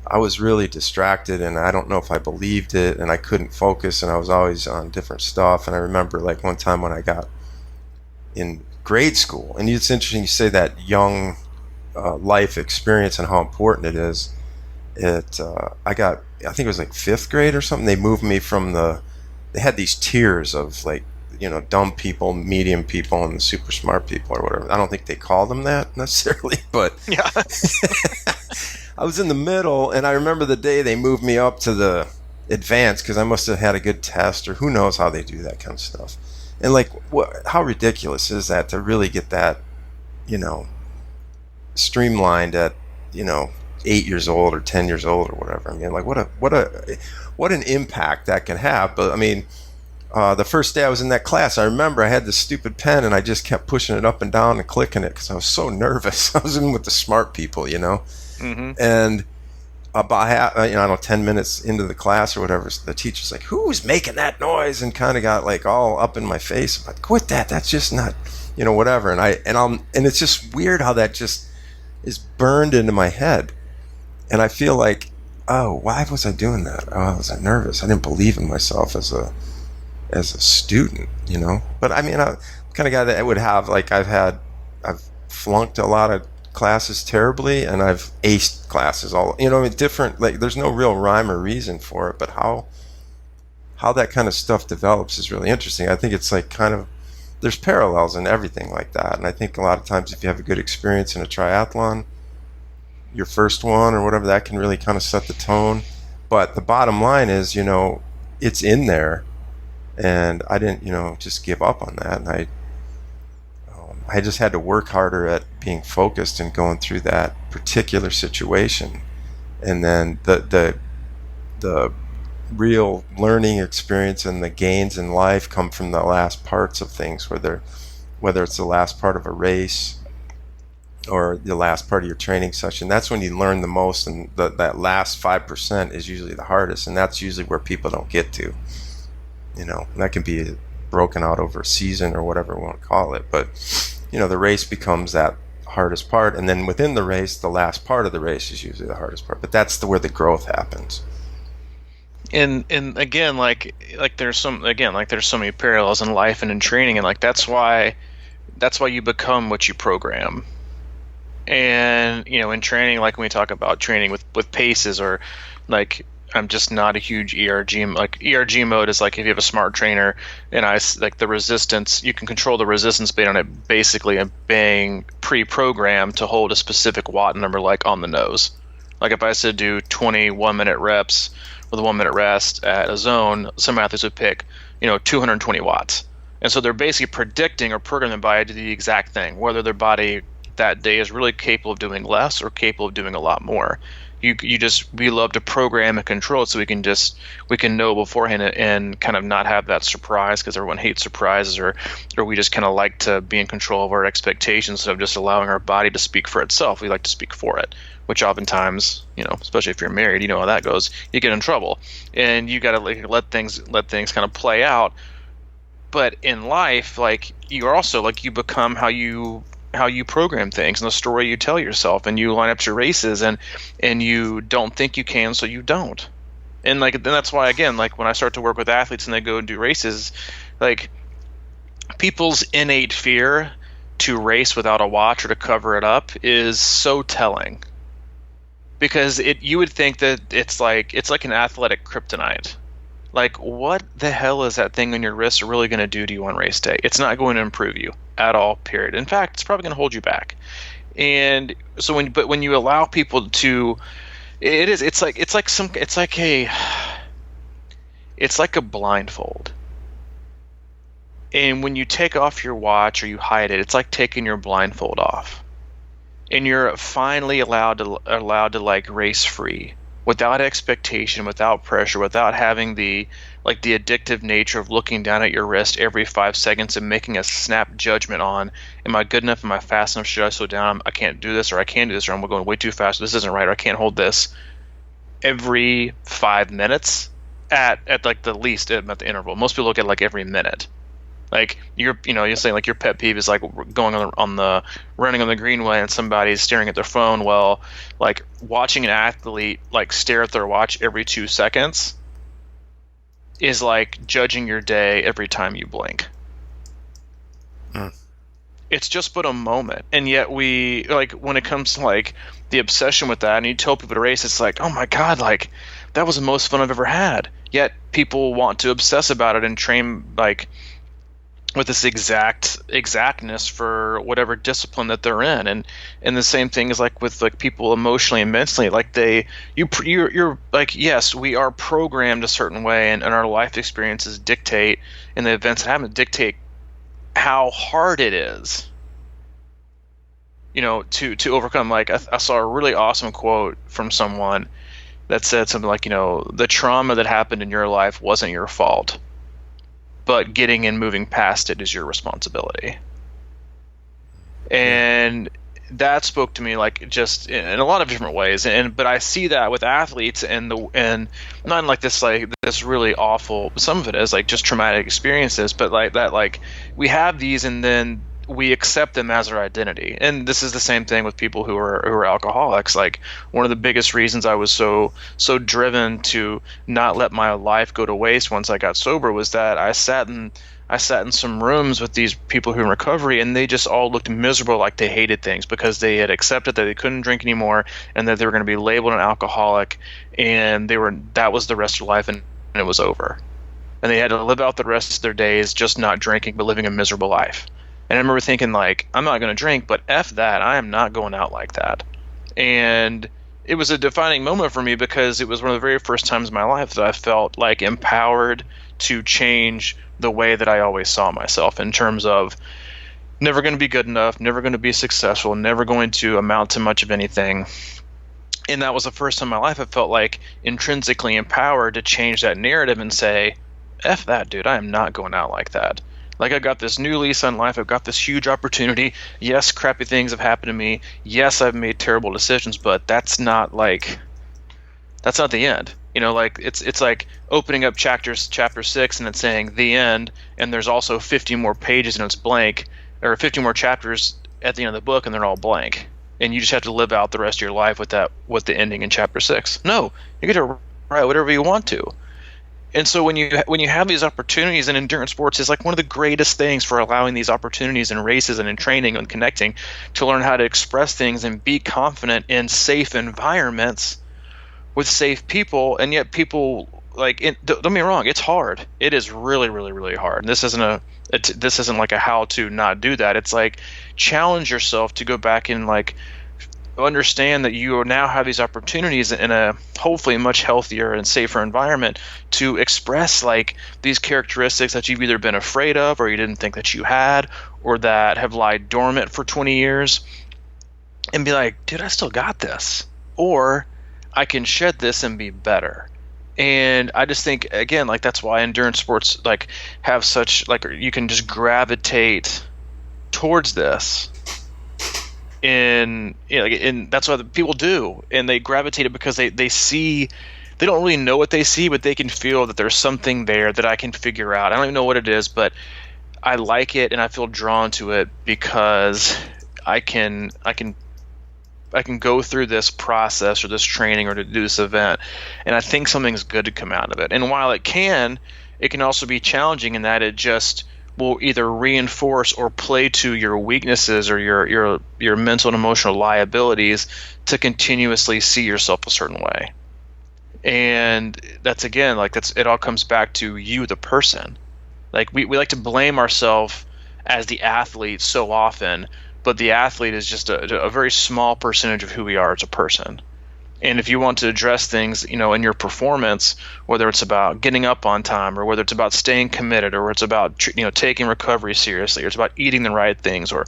I was really distracted, and I don't know if I believed it, and I couldn't focus, and I was always on different stuff. And I remember like one time when I got in grade school, and it's interesting you say that young life experience and how important it is. I think it was like 5th grade or something. They moved me from they had these tiers of like, dumb people, medium people, and the super smart people or whatever. I don't think they called them that necessarily, but yeah. I was in the middle, and I remember the day they moved me up to the advanced because I must have had a good test, or who knows how they do that kind of stuff. And like, how ridiculous is that to really get that, streamlined at, 8 years old or 10 years old or whatever. I mean, like what an impact that can have. But I mean, the first day I was in that class, I remember I had this stupid pen and I just kept pushing it up and down and clicking it because I was so nervous. I was in with the smart people, you know. Mm-hmm. And about 10 minutes into the class or whatever, the teacher's like, "Who's making that noise?" And kind of got like all up in my face. I'm like, "Quit that! That's just not, whatever." And it's just weird how that just is burned into my head, and I feel like, oh, why was I doing that? Oh, I was nervous. I didn't believe in myself as a student, But I mean, I'm the kind of guy that would have, like, I've flunked a lot of classes terribly, and I've aced classes all, different, like, there's no real rhyme or reason for it, but how that kind of stuff develops is really interesting. I think it's like kind of, there's parallels in everything like that, and I think a lot of times if you have a good experience in a triathlon, your first one or whatever, that can really kind of set the tone. But the bottom line is, it's in there. And I didn't, just give up on that. And I just had to work harder at being focused and going through that particular situation. And then the real learning experience and the gains in life come from the last parts of things, whether it's the last part of a race or the last part of your training session. That's when you learn the most, and that last 5% is usually the hardest, and that's usually where people don't get to. That can be broken out over a season or whatever we want to call it. But, the race becomes that hardest part. And then within the race, the last part of the race is usually the hardest part. But that's where the growth happens. And again, like there's so many parallels in life and in training. And like, that's why you become what you program. And, in training, like when we talk about training with paces, or like, I'm just not a huge ERG. Like, ERG mode is like if you have a smart trainer, and like the resistance, you can control the resistance based on it basically being pre-programmed to hold a specific watt number, like on the nose. Like if I said do 20 1-minute reps with a 1-minute rest at a zone, some athletes would pick, 220 watts. And so they're basically predicting or programming their body to do the exact thing, whether their body that day is really capable of doing less or capable of doing a lot more. We love to program and control it so we can know beforehand and kind of not have that surprise, because everyone hates surprises, or we just kind of like to be in control of our expectations instead of just allowing our body to speak for itself. We like to speak for it, which oftentimes, especially if you're married, you know how that goes. You get in trouble, and you got to let things kind of play out. But in life, like, you're also like, you become how you program things and the story you tell yourself, and you line up to races and you don't think you can, so you don't. And like, then that's why, again, like when I start to work with athletes and they go and do races, like, people's innate fear to race without a watch or to cover it up is so telling, because you would think that it's like an athletic kryptonite. Like, what the hell is that thing on your wrist really going to do to you on race day? It's not going to improve you at all, period. In fact, it's probably going to hold you back. And so when you allow people to, it's like a blindfold. And when you take off your watch or you hide it, it's like taking your blindfold off. And you're finally allowed to like race free, without expectation, without pressure, without having the addictive nature of looking down at your wrist every 5 seconds and making a snap judgment on, am I good enough? Am I fast enough? Should I slow down? I can't do this, or I can do this, or I'm going way too fast. This isn't right, or I can't hold this. Every 5 minutes at like the least at the interval. Most people look at like every minute. Like, you're saying like your pet peeve is like going on the running on the greenway and somebody's staring at their phone. Well, like, watching an athlete like stare at their watch every 2 seconds is like judging your day every time you blink. It's just but a moment, and yet we, like, when it comes to like the obsession with that, and you tell people to race, it's like, oh my god, like, that was the most fun I've ever had. Yet people want to obsess about it and train like with this exactness for whatever discipline that they're in, and the same thing is like with like people emotionally and mentally, like you're like, yes, we are programmed a certain way, and our life experiences dictate, and the events that happen dictate how hard it is, to overcome. Like, I saw a really awesome quote from someone that said something like, the trauma that happened in your life wasn't your fault, but getting and moving past it is your responsibility. And that spoke to me like just in a lot of different ways. But I see that with athletes and not in like this really awful, some of it is like just traumatic experiences, but like that, like we have these and then we accept them as our identity. And this is the same thing with people who are alcoholics. Like one of the biggest reasons I was so driven to not let my life go to waste once I got sober was that I sat in some rooms with these people who are in recovery, and they just all looked miserable, like they hated things because they had accepted that they couldn't drink anymore and that they were going to be labeled an alcoholic, and that was the rest of their life, and it was over. And they had to live out the rest of their days just not drinking but living a miserable life. And I remember thinking, like, I'm not going to drink, but F that, I am not going out like that. And it was a defining moment for me because it was one of the very first times in my life that I felt like empowered to change the way that I always saw myself in terms of never going to be good enough, never going to be successful, never going to amount to much of anything. And that was the first time in my life I felt like intrinsically empowered to change that narrative and say, F that, dude, I am not going out like that. Like I got this new lease on life. I've got this huge opportunity. Yes, crappy things have happened to me. Yes, I've made terrible decisions, but that's not the end. You know, like it's like opening up chapter 6 and it's saying the end, and there's also 50 more pages and it's blank, or 50 more chapters at the end of the book and they're all blank, and you just have to live out the rest of your life with the ending in chapter 6. No, you get to write whatever you want to. And so when you have these opportunities in endurance sports, it's like one of the greatest things for allowing these opportunities in races and in training and connecting to learn how to express things and be confident in safe environments with safe people. And yet people don't get me wrong, it's hard. It is really, really, really hard. And this isn't like a how to not do that. It's like challenge yourself to go back and like understand that you now have these opportunities in a hopefully much healthier and safer environment to express like these characteristics that you've either been afraid of or you didn't think that you had, or that have lied dormant for 20 years, and be like, dude, I still got this, or I can shed this and be better. And I just think, again, like that's why endurance sports like have such like you can just gravitate towards this. And that's what the people do, and they gravitate it because they see, they don't really know what they see, but they can feel that there's something there that I can figure out. I don't even know what it is, but I like it and I feel drawn to it because I can go through this process or this training or to do this event, and I think something's good to come out of it. And while it can also be challenging in that it just will either reinforce or play to your weaknesses or your mental and emotional liabilities to continuously see yourself a certain way. And that's, again, like it all comes back to you, the person. Like we like to blame ourselves as the athlete so often, but the athlete is just a very small percentage of who we are as a person. And if you want to address things, in your performance, whether it's about getting up on time or whether it's about staying committed or it's about, taking recovery seriously, or it's about eating the right things or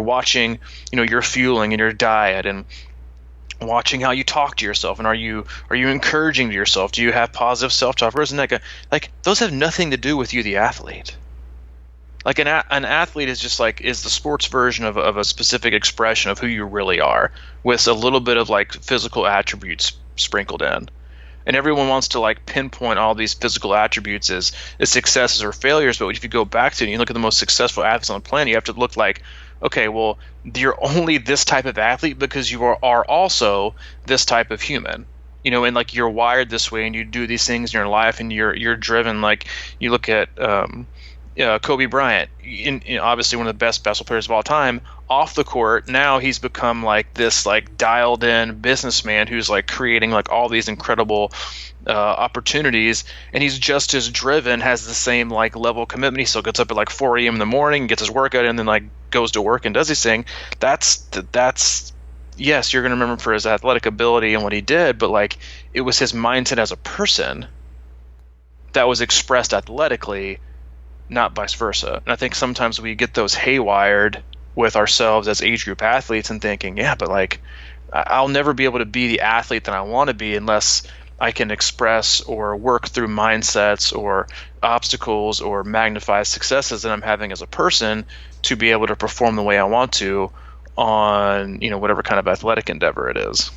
watching, your fueling and your diet and watching how you talk to yourself, and are you encouraging to yourself? Do you have positive self-talk? Or isn't that like those have nothing to do with you, the athlete. Like an athlete is just like is the sports version of a specific expression of who you really are, with a little bit of like physical attributes sprinkled in. And everyone wants to like pinpoint all these physical attributes as successes or failures, but if you go back to it and you look at the most successful athletes on the planet, you have to look like, okay, well, you're only this type of athlete because you are also this type of human. And like you're wired this way and you do these things in your life and you're driven. Like you look at Kobe Bryant, obviously one of the best basketball players of all time. Off the court, now he's become like this like dialed in businessman who's like creating like all these incredible opportunities, and he's just as driven, has the same like level of commitment. He still gets up at like 4 a.m. in the morning, gets his workout, and then like goes to work and does his thing. That's yes, you're gonna remember him for his athletic ability and what he did, but like it was his mindset as a person that was expressed athletically, not vice versa. And I think sometimes we get those haywired with ourselves as age group athletes and thinking, yeah, but like I'll never be able to be the athlete that I want to be unless I can express or work through mindsets or obstacles or magnify successes that I'm having as a person to be able to perform the way I want to on, whatever kind of athletic endeavor it is.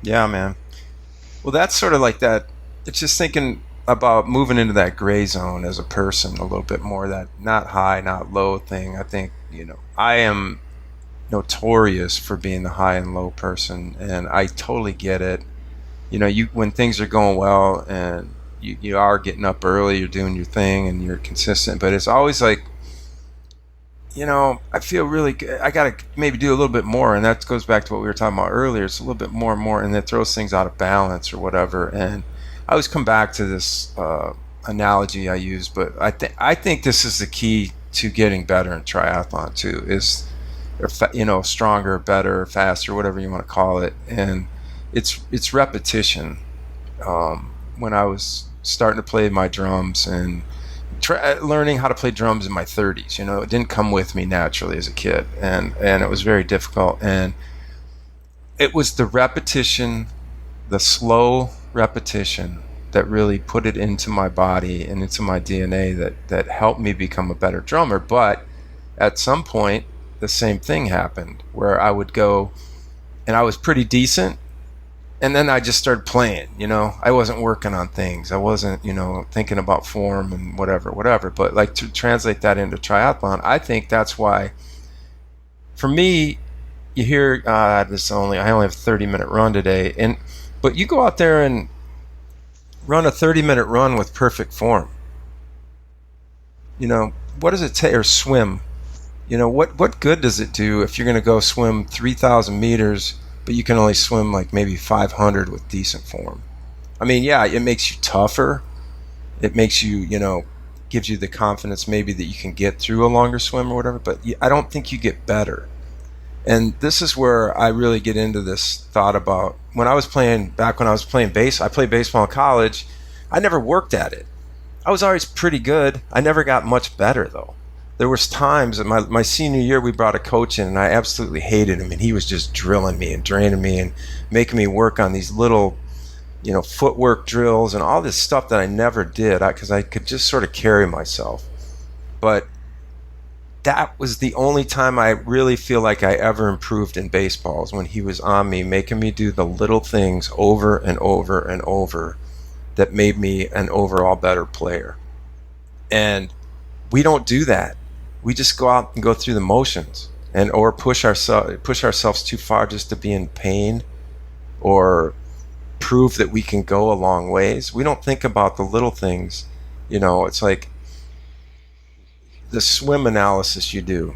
Yeah, man. Well, that's sort of like that. It's just thinking about moving into that gray zone as a person a little bit more, that not high, not low thing. I think, I am notorious for being the high and low person, and I totally get it. When things are going well and you are getting up early, you're doing your thing and you're consistent, but it's always like, I feel really good. I got to maybe do a little bit more, and that goes back to what we were talking about earlier. It's a little bit more and more, and it throws things out of balance or whatever. And I always come back to this analogy I use, but I think this is the key to getting better in triathlon too, is stronger, better, faster, whatever you want to call it. And it's repetition. When I was starting to play my drums and learning how to play drums in my 30s, it didn't come with me naturally as a kid, and it was very difficult. And it was the repetition, the slow repetition, that really put it into my body and into my DNA that helped me become a better drummer. But at some point, the same thing happened where I would go and I was pretty decent, and then I just started playing. I wasn't working on things. I wasn't, thinking about form and whatever. But like, to translate that into triathlon, I think that's why, for me, you hear, I only have a 30-minute run today, but you go out there and run a 30-minute run with perfect form. What does it take? Or swim. What good does it do if you're going to go swim 3,000 meters, but you can only swim like maybe 500 with decent form? I mean, yeah, it makes you tougher. It makes you, gives you the confidence maybe that you can get through a longer swim or whatever, but I don't think you get better. And this is where I really get into this thought about when I was playing bass. I played baseball in college. I never worked at it. I was always pretty good. I never got much better, though. There was times in my senior year, we brought a coach in, and I absolutely hated him, and he was just drilling me and draining me and making me work on these little, footwork drills and all this stuff that I never did because I could just sort of carry myself. But that was the only time I really feel like I ever improved in baseball, is when he was on me, making me do the little things over and over and over that made me an overall better player. And we don't do that. We just go out and go through the motions, or push ourselves too far just to be in pain or prove that we can go a long ways. We don't think about the little things. It's like the swim analysis you do.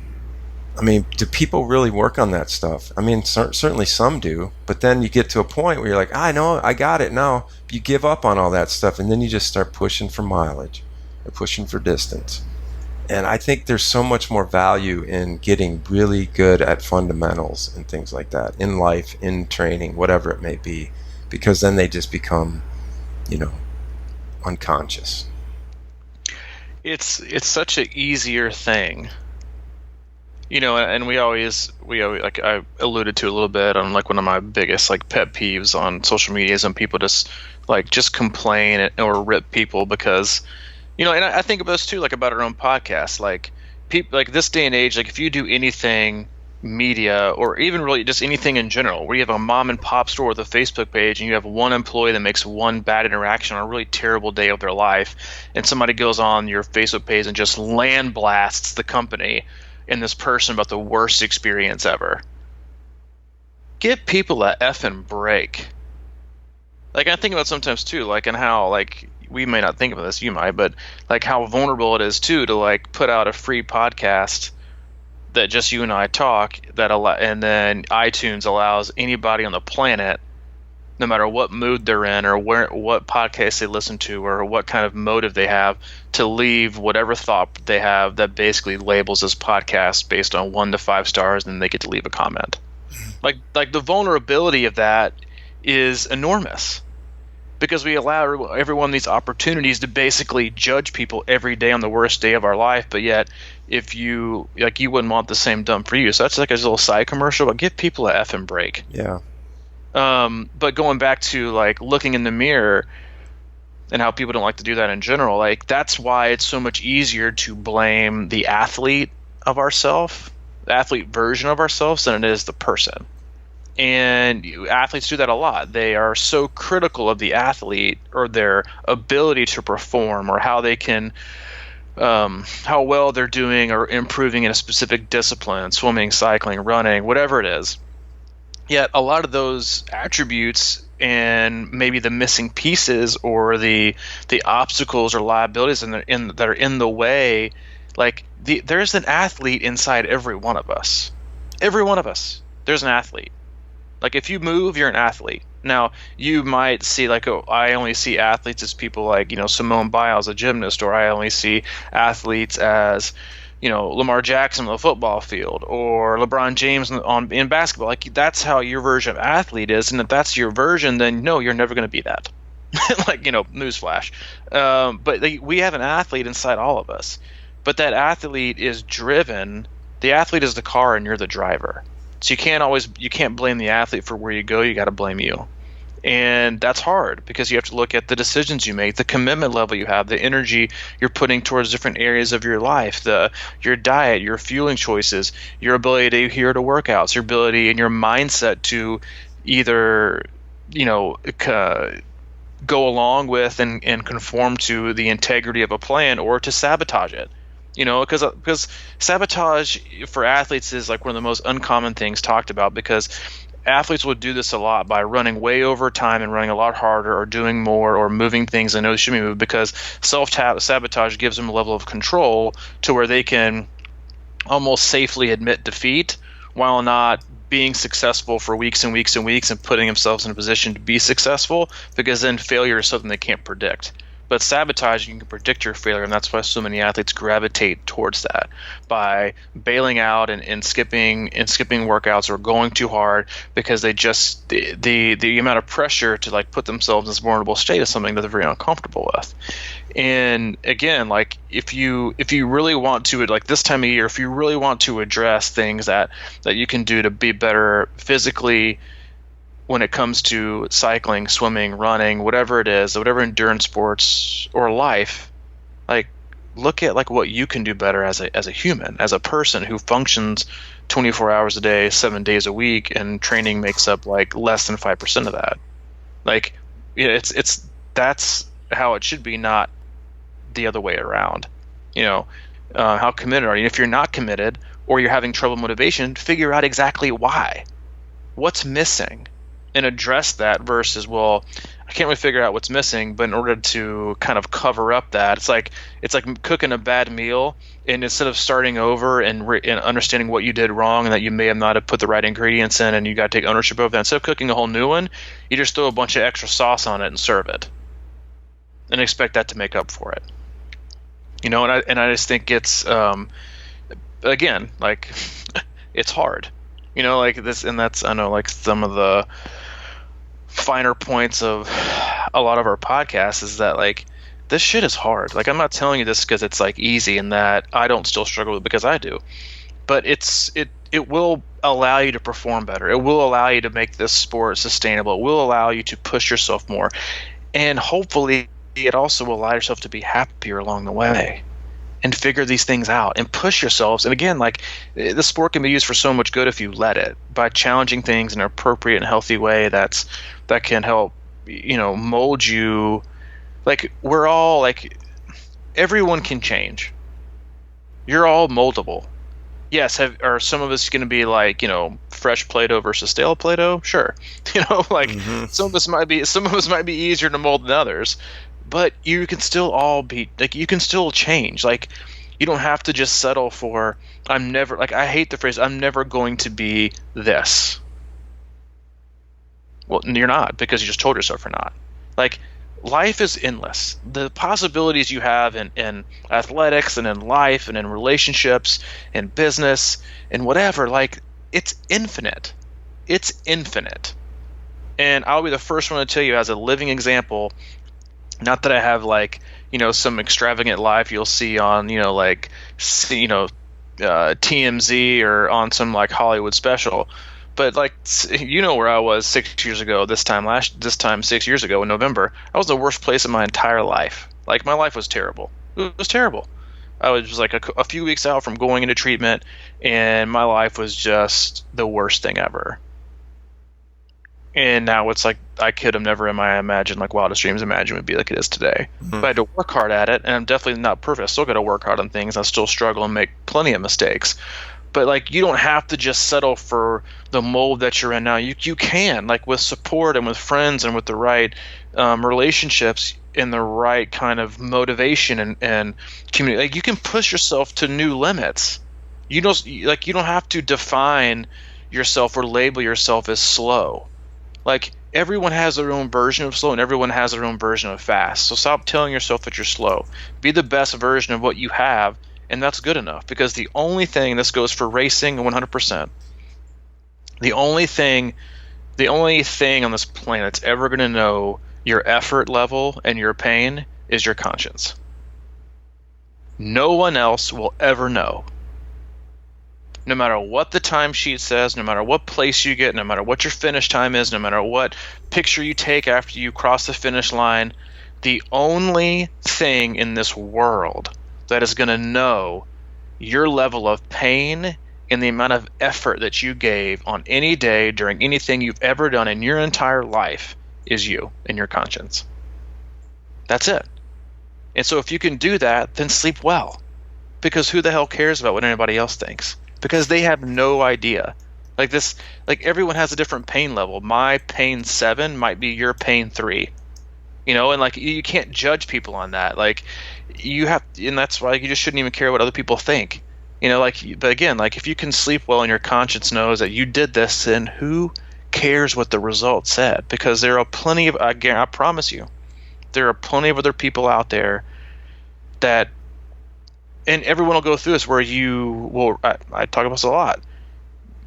I mean, do people really work on that stuff? I mean, certainly some do, but then you get to a point where you're like, I know, I got it now. You give up on all that stuff, and then you just start pushing for mileage or pushing for distance. And I think there's so much more value in getting really good at fundamentals and things like that in life, in training, whatever it may be, because then they just become, unconscious. It's such an easier thing, and we always like I alluded to a little bit on like one of my biggest like pet peeves on social media is when people just complain or rip people because, and I think of this too, like about our own podcast, like people like this day and age, like if you do anything media or even really just anything in general, where you have a mom and pop store with a Facebook page and you have one employee that makes one bad interaction on a really terrible day of their life, and somebody goes on your Facebook page and just land blasts the company and this person about the worst experience ever. Give people a effing break. Like I think about sometimes too, like and how like we may not think of this, you might, but like how vulnerable it is too to like put out a free podcast that just you and I talk and then iTunes allows anybody on the planet, no matter what mood they're in or what podcast they listen to or what kind of motive they have, to leave whatever thought they have that basically labels this podcast based on 1 to 5 stars, and then they get to leave a comment. Like the vulnerability of that is enormous, because we allow everyone these opportunities to basically judge people every day on the worst day of our life. But yet, if you wouldn't want the same done for you. So that's like a little side commercial, but give people a effing break. Yeah. But going back to like looking in the mirror and how people don't like to do that in general, like that's why it's so much easier to blame the athlete of ourselves, the athlete version of ourselves, than it is the person. And athletes do that a lot. They are so critical of the athlete or their ability to perform or how they can, how well they're doing or improving in a specific discipline, swimming, cycling, running, whatever it is. Yet a lot of those attributes and maybe the missing pieces or the obstacles or liabilities that are in the way, like there's an athlete inside every one of us. Every one of us, there's an athlete. Like if you move, you're an athlete. Now you might see like, oh, I only see athletes as people like, Simone Biles, a gymnast, or I only see athletes as, Lamar Jackson on the football field, or LeBron James in basketball. Like that's how your version of athlete is, and if that's your version, then no, you're never going to be that. Like newsflash. But we have an athlete inside all of us, but that athlete is driven. The athlete is the car, and you're the driver. So you can't blame the athlete for where you go. You got to blame you. And that's hard because you have to look at the decisions you make, the commitment level you have, the energy you're putting towards different areas of your life, your diet, your fueling choices, your ability to adhere to workouts, your ability and your mindset to either, go along with and conform to the integrity of a plan or to sabotage it. Because sabotage for athletes is like one of the most uncommon things talked about, because athletes will do this a lot by running way over time and running a lot harder or doing more or moving things they know they shouldn't move, because self-sabotage gives them a level of control to where they can almost safely admit defeat while not being successful for weeks and weeks and weeks and putting themselves in a position to be successful, because then failure is something they can't predict. But sabotage, you can predict your failure, and that's why so many athletes gravitate towards that by bailing out and skipping workouts or going too hard, because they just the amount of pressure to like put themselves in this vulnerable state is something that they're very uncomfortable with. And again, like if you really want to, like this time of year, if you really want to address things that you can do to be better physically, when it comes to cycling, swimming, running, whatever it is, whatever endurance sports or life, like look at like what you can do better as a human, as a person who functions 24 hours a day, 7 days a week, and training makes up like less than 5% of that. Like it's that's how it should be, not the other way around. How committed are you? If you're not committed or you're having trouble motivation, figure out exactly why. What's missing? And address that versus, well, I can't really figure out what's missing, but in order to kind of cover up that, it's like cooking a bad meal, and instead of starting over and understanding what you did wrong and that you may have not have put the right ingredients in and you got to take ownership of that, instead of cooking a whole new one, you just throw a bunch of extra sauce on it and serve it and expect that to make up for it. And I just think it's again, like it's hard. Like this, and that's, I know, like some of the finer points of a lot of our podcasts is that like this shit is hard. Like I'm not telling you this because it's like easy and that I don't still struggle with it, because I do, but it will allow you to perform better. It will allow you to make this sport sustainable. It will allow you to push yourself more, and hopefully it also will allow yourself to be happier along the way and figure these things out and push yourselves. And again, like the sport can be used for so much good if you let it, by challenging things in an appropriate and healthy way that can help, mold you. Like we're all like, everyone can change. You're all moldable. Yes, are some of us going to be like, fresh Play-Doh versus stale Play-Doh? Sure. Some of us might be easier to mold than others. But you can still all be like, you can still change. Like you don't have to just settle for, I'm never, like I hate the phrase, I'm never going to be this. Well, you're not, because you just told yourself you're not. Like life is endless. The possibilities you have in athletics and in life and in relationships and business and whatever, like it's infinite. It's infinite. And I'll be the first one to tell you, as a living example, not that I have like, some extravagant life you'll see on, TMZ or on some like Hollywood special, But like, you know where I was 6 years ago. This time 6 years ago in November, I was the worst place in my entire life. Like, my life was terrible. It was terrible. I was just like a few weeks out from going into treatment, and my life was just the worst thing ever. And now it's like I could have never in my wildest dreams imagined would be like it is today. Mhm. But I had to work hard at it, and I'm definitely not perfect. I still got to work hard on things. I still struggle and make plenty of mistakes. But like, you don't have to just settle for the mold that you're in now. You can, like, with support and with friends and with the right relationships and the right kind of motivation and community, like, you can push yourself to new limits. You don't have to define yourself or label yourself as slow. Like, everyone has their own version of slow and everyone has their own version of fast. So stop telling yourself that you're slow. Be the best version of what you have, and that's good enough. Because the only thing, this goes for racing 100%, the only thing on this planet that's ever going to know your effort level and your pain is your conscience. No one else will ever know. No matter what the timesheet says, no matter what place you get, no matter what your finish time is, no matter what picture you take after you cross the finish line, the only thing in this world that is going to know your level of pain and the amount of effort that you gave on any day during anything you've ever done in your entire life is you and your conscience. That's it. And so if you can do that, then sleep well. Because who the hell cares about what anybody else thinks? Because they have no idea. Like, everyone has a different pain level. My pain 7 might be your pain 3. And like, you can't judge people on that. Like, and that's why you just shouldn't even care what other people think. But again, like, if you can sleep well and your conscience knows that you did this, then who cares what the result said? Because there are plenty of, again, I promise you, there are plenty of other people out there that, and everyone will go through this where I talk about this a lot.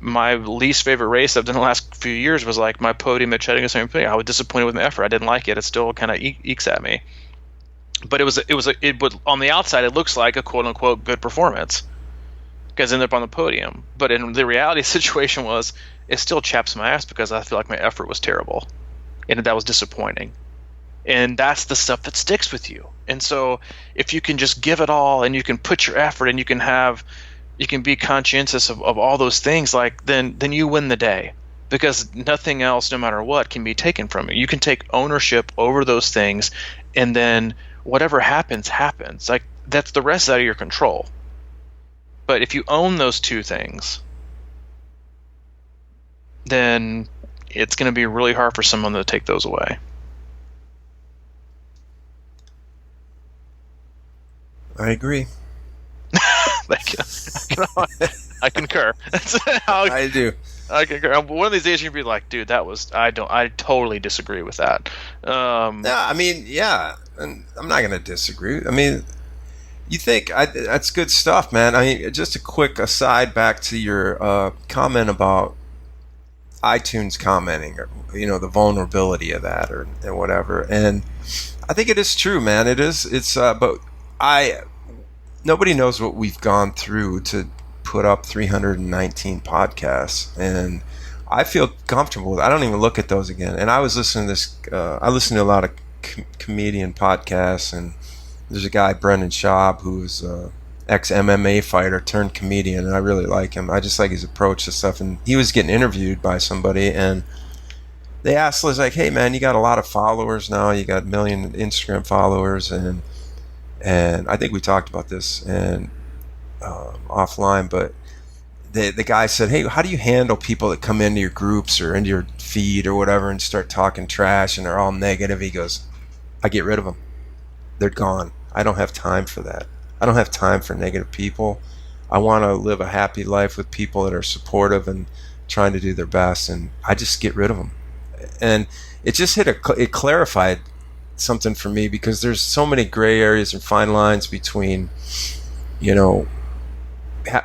My least favorite race I've done the last few years was like my podium at Chattanooga Same thing. I was disappointed with my effort. I didn't like it. It still kind of ekes at me. But it would, on the outside, it looks like a quote unquote good performance because I ended up on the podium. But in the reality situation was, it still chaps my ass because I feel like my effort was terrible and that was disappointing. And that's the stuff that sticks with you. And so if you can just give it all and you can put your effort and you can be conscientious of all those things, like, then you win the day. Because nothing else, no matter what, can be taken from you. You can take ownership over those things, and then whatever happens, happens. Like, that's the rest out of your control. But if you own those two things, then it's going to be really hard for someone to take those away. I agree. Thank you. I concur. That's how I do. I concur. One of these days you're gonna be like, dude, I totally disagree with that. Yeah, and I'm not gonna disagree. I mean, you think that's good stuff, man. I mean, just a quick aside back to your comment about iTunes commenting, or the vulnerability of that, or and whatever. And I think it is true, man. It is. But nobody knows what we've gone through to put up 319 podcasts, and I feel comfortable with it. I don't even look at those again. And I was listening to this. I listen to a lot of comedian podcasts, and there's a guy, Brendan Schaub, who's ex-MMA fighter turned comedian, and I really like him. I just like his approach to stuff. And he was getting interviewed by somebody, and they asked, was like, hey man, you got a lot of followers now. You got 1 million Instagram followers, and I think we talked about this and offline, but the guy said, hey, how do you handle people that come into your groups or into your feed or whatever and start talking trash and they're all negative? He goes, I get rid of them. They're gone. I don't have time for that. I don't have time for negative people. I want to live a happy life with people that are supportive and trying to do their best, and I just get rid of them. And it just it clarified something for me, because there's so many gray areas and fine lines between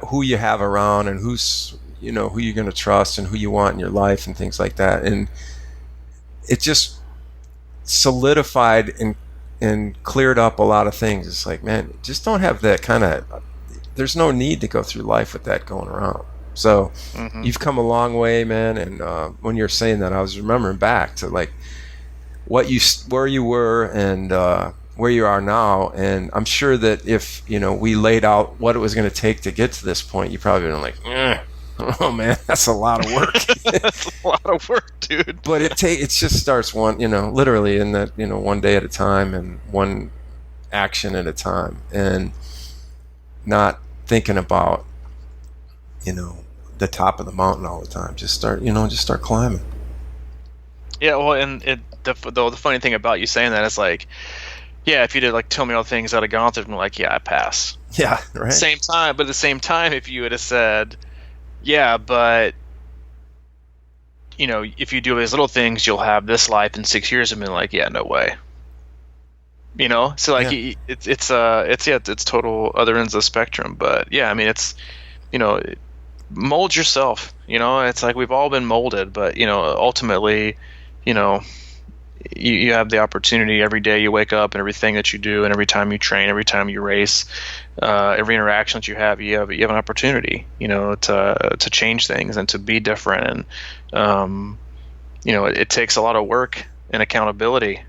who you have around and who's who you're going to trust and who you want in your life and things like that. And it just solidified and cleared up a lot of things. It's like, man, just don't have that kind of, there's no need to go through life with that going around. So Mm-hmm. you've come a long way, man. And when you're saying that, I was remembering back to like where you were and where you are now. And I'm sure that if we laid out what it was going to take to get to this point, you probably been like, oh man, that's a lot of work. That's a lot of work, dude. But it just starts literally in that one day at a time and one action at a time, and not thinking about the top of the mountain all the time. Just start climbing. Yeah, well, and the funny thing about you saying that is like, yeah, if you did like tell me all the things I'd have gone through, I'm like, yeah, I pass. Yeah, right. But at the same time, if you would have said, yeah, but if you do these little things, you'll have this life in 6 years, I've been like, yeah, no way. So like it's total other ends of the spectrum. But yeah, I mean, it's mold yourself. It's like we've all been molded, but ultimately, you have the opportunity every day you wake up and everything that you do, and every time you train, every time you race, every interaction that you have an opportunity, to change things and to be different. And it takes a lot of work and accountability,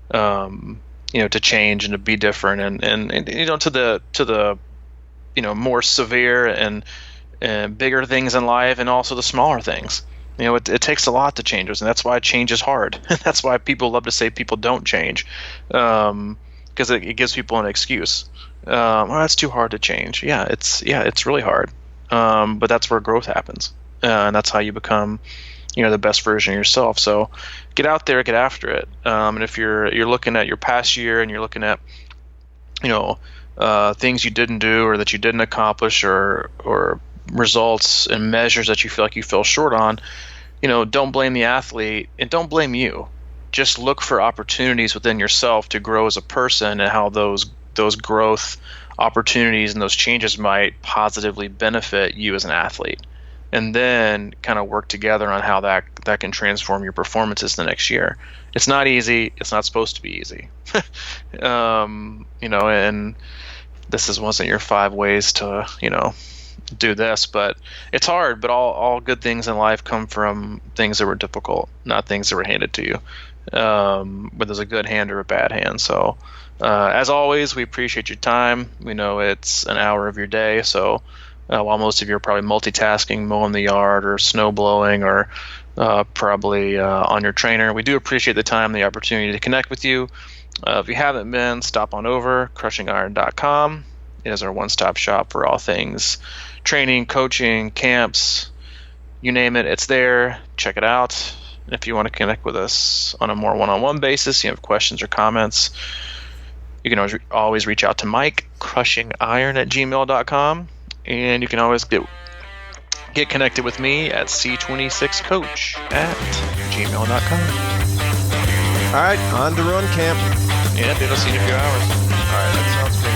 to change and to be different, and to the more severe and bigger things in life, and also the smaller things. It takes a lot to change us, and that's why change is hard. That's why people love to say people don't change, because it gives people an excuse. That's too hard to change. Yeah, it's really hard, but that's where growth happens, and that's how you become, the best version of yourself. So get out there, get after it. And if you're looking at your past year and you're looking at, things you didn't do or that you didn't accomplish, or results and measures that you feel like you fell short on, don't blame the athlete and don't blame you. Just look for opportunities within yourself to grow as a person, and how those growth opportunities and those changes might positively benefit you as an athlete. And then kind of work together on how that can transform your performances the next year. It's not easy. It's not supposed to be easy. And this wasn't your 5 ways to, do this, but it's hard. But all good things in life come from things that were difficult, not things that were handed to you. But there's a good hand or a bad hand. So as always, we appreciate your time. We know it's an hour of your day, so while most of you are probably multitasking, mowing the yard or snow blowing, or probably on your trainer, we do appreciate the time and the opportunity to connect with you. If you haven't been, stop on over, crushingiron.com. It is our one-stop shop for all things training, coaching, camps, you name it, it's there. Check it out. And if you want to connect with us on a more one-on-one basis, you have questions or comments, you can always reach out to Mike, crushingiron@gmail.com. And you can always get connected with me at C26Coach@gmail.com. All right, on to run camp. Yeah, dude, I'll see you in a few hours. All right, that sounds great.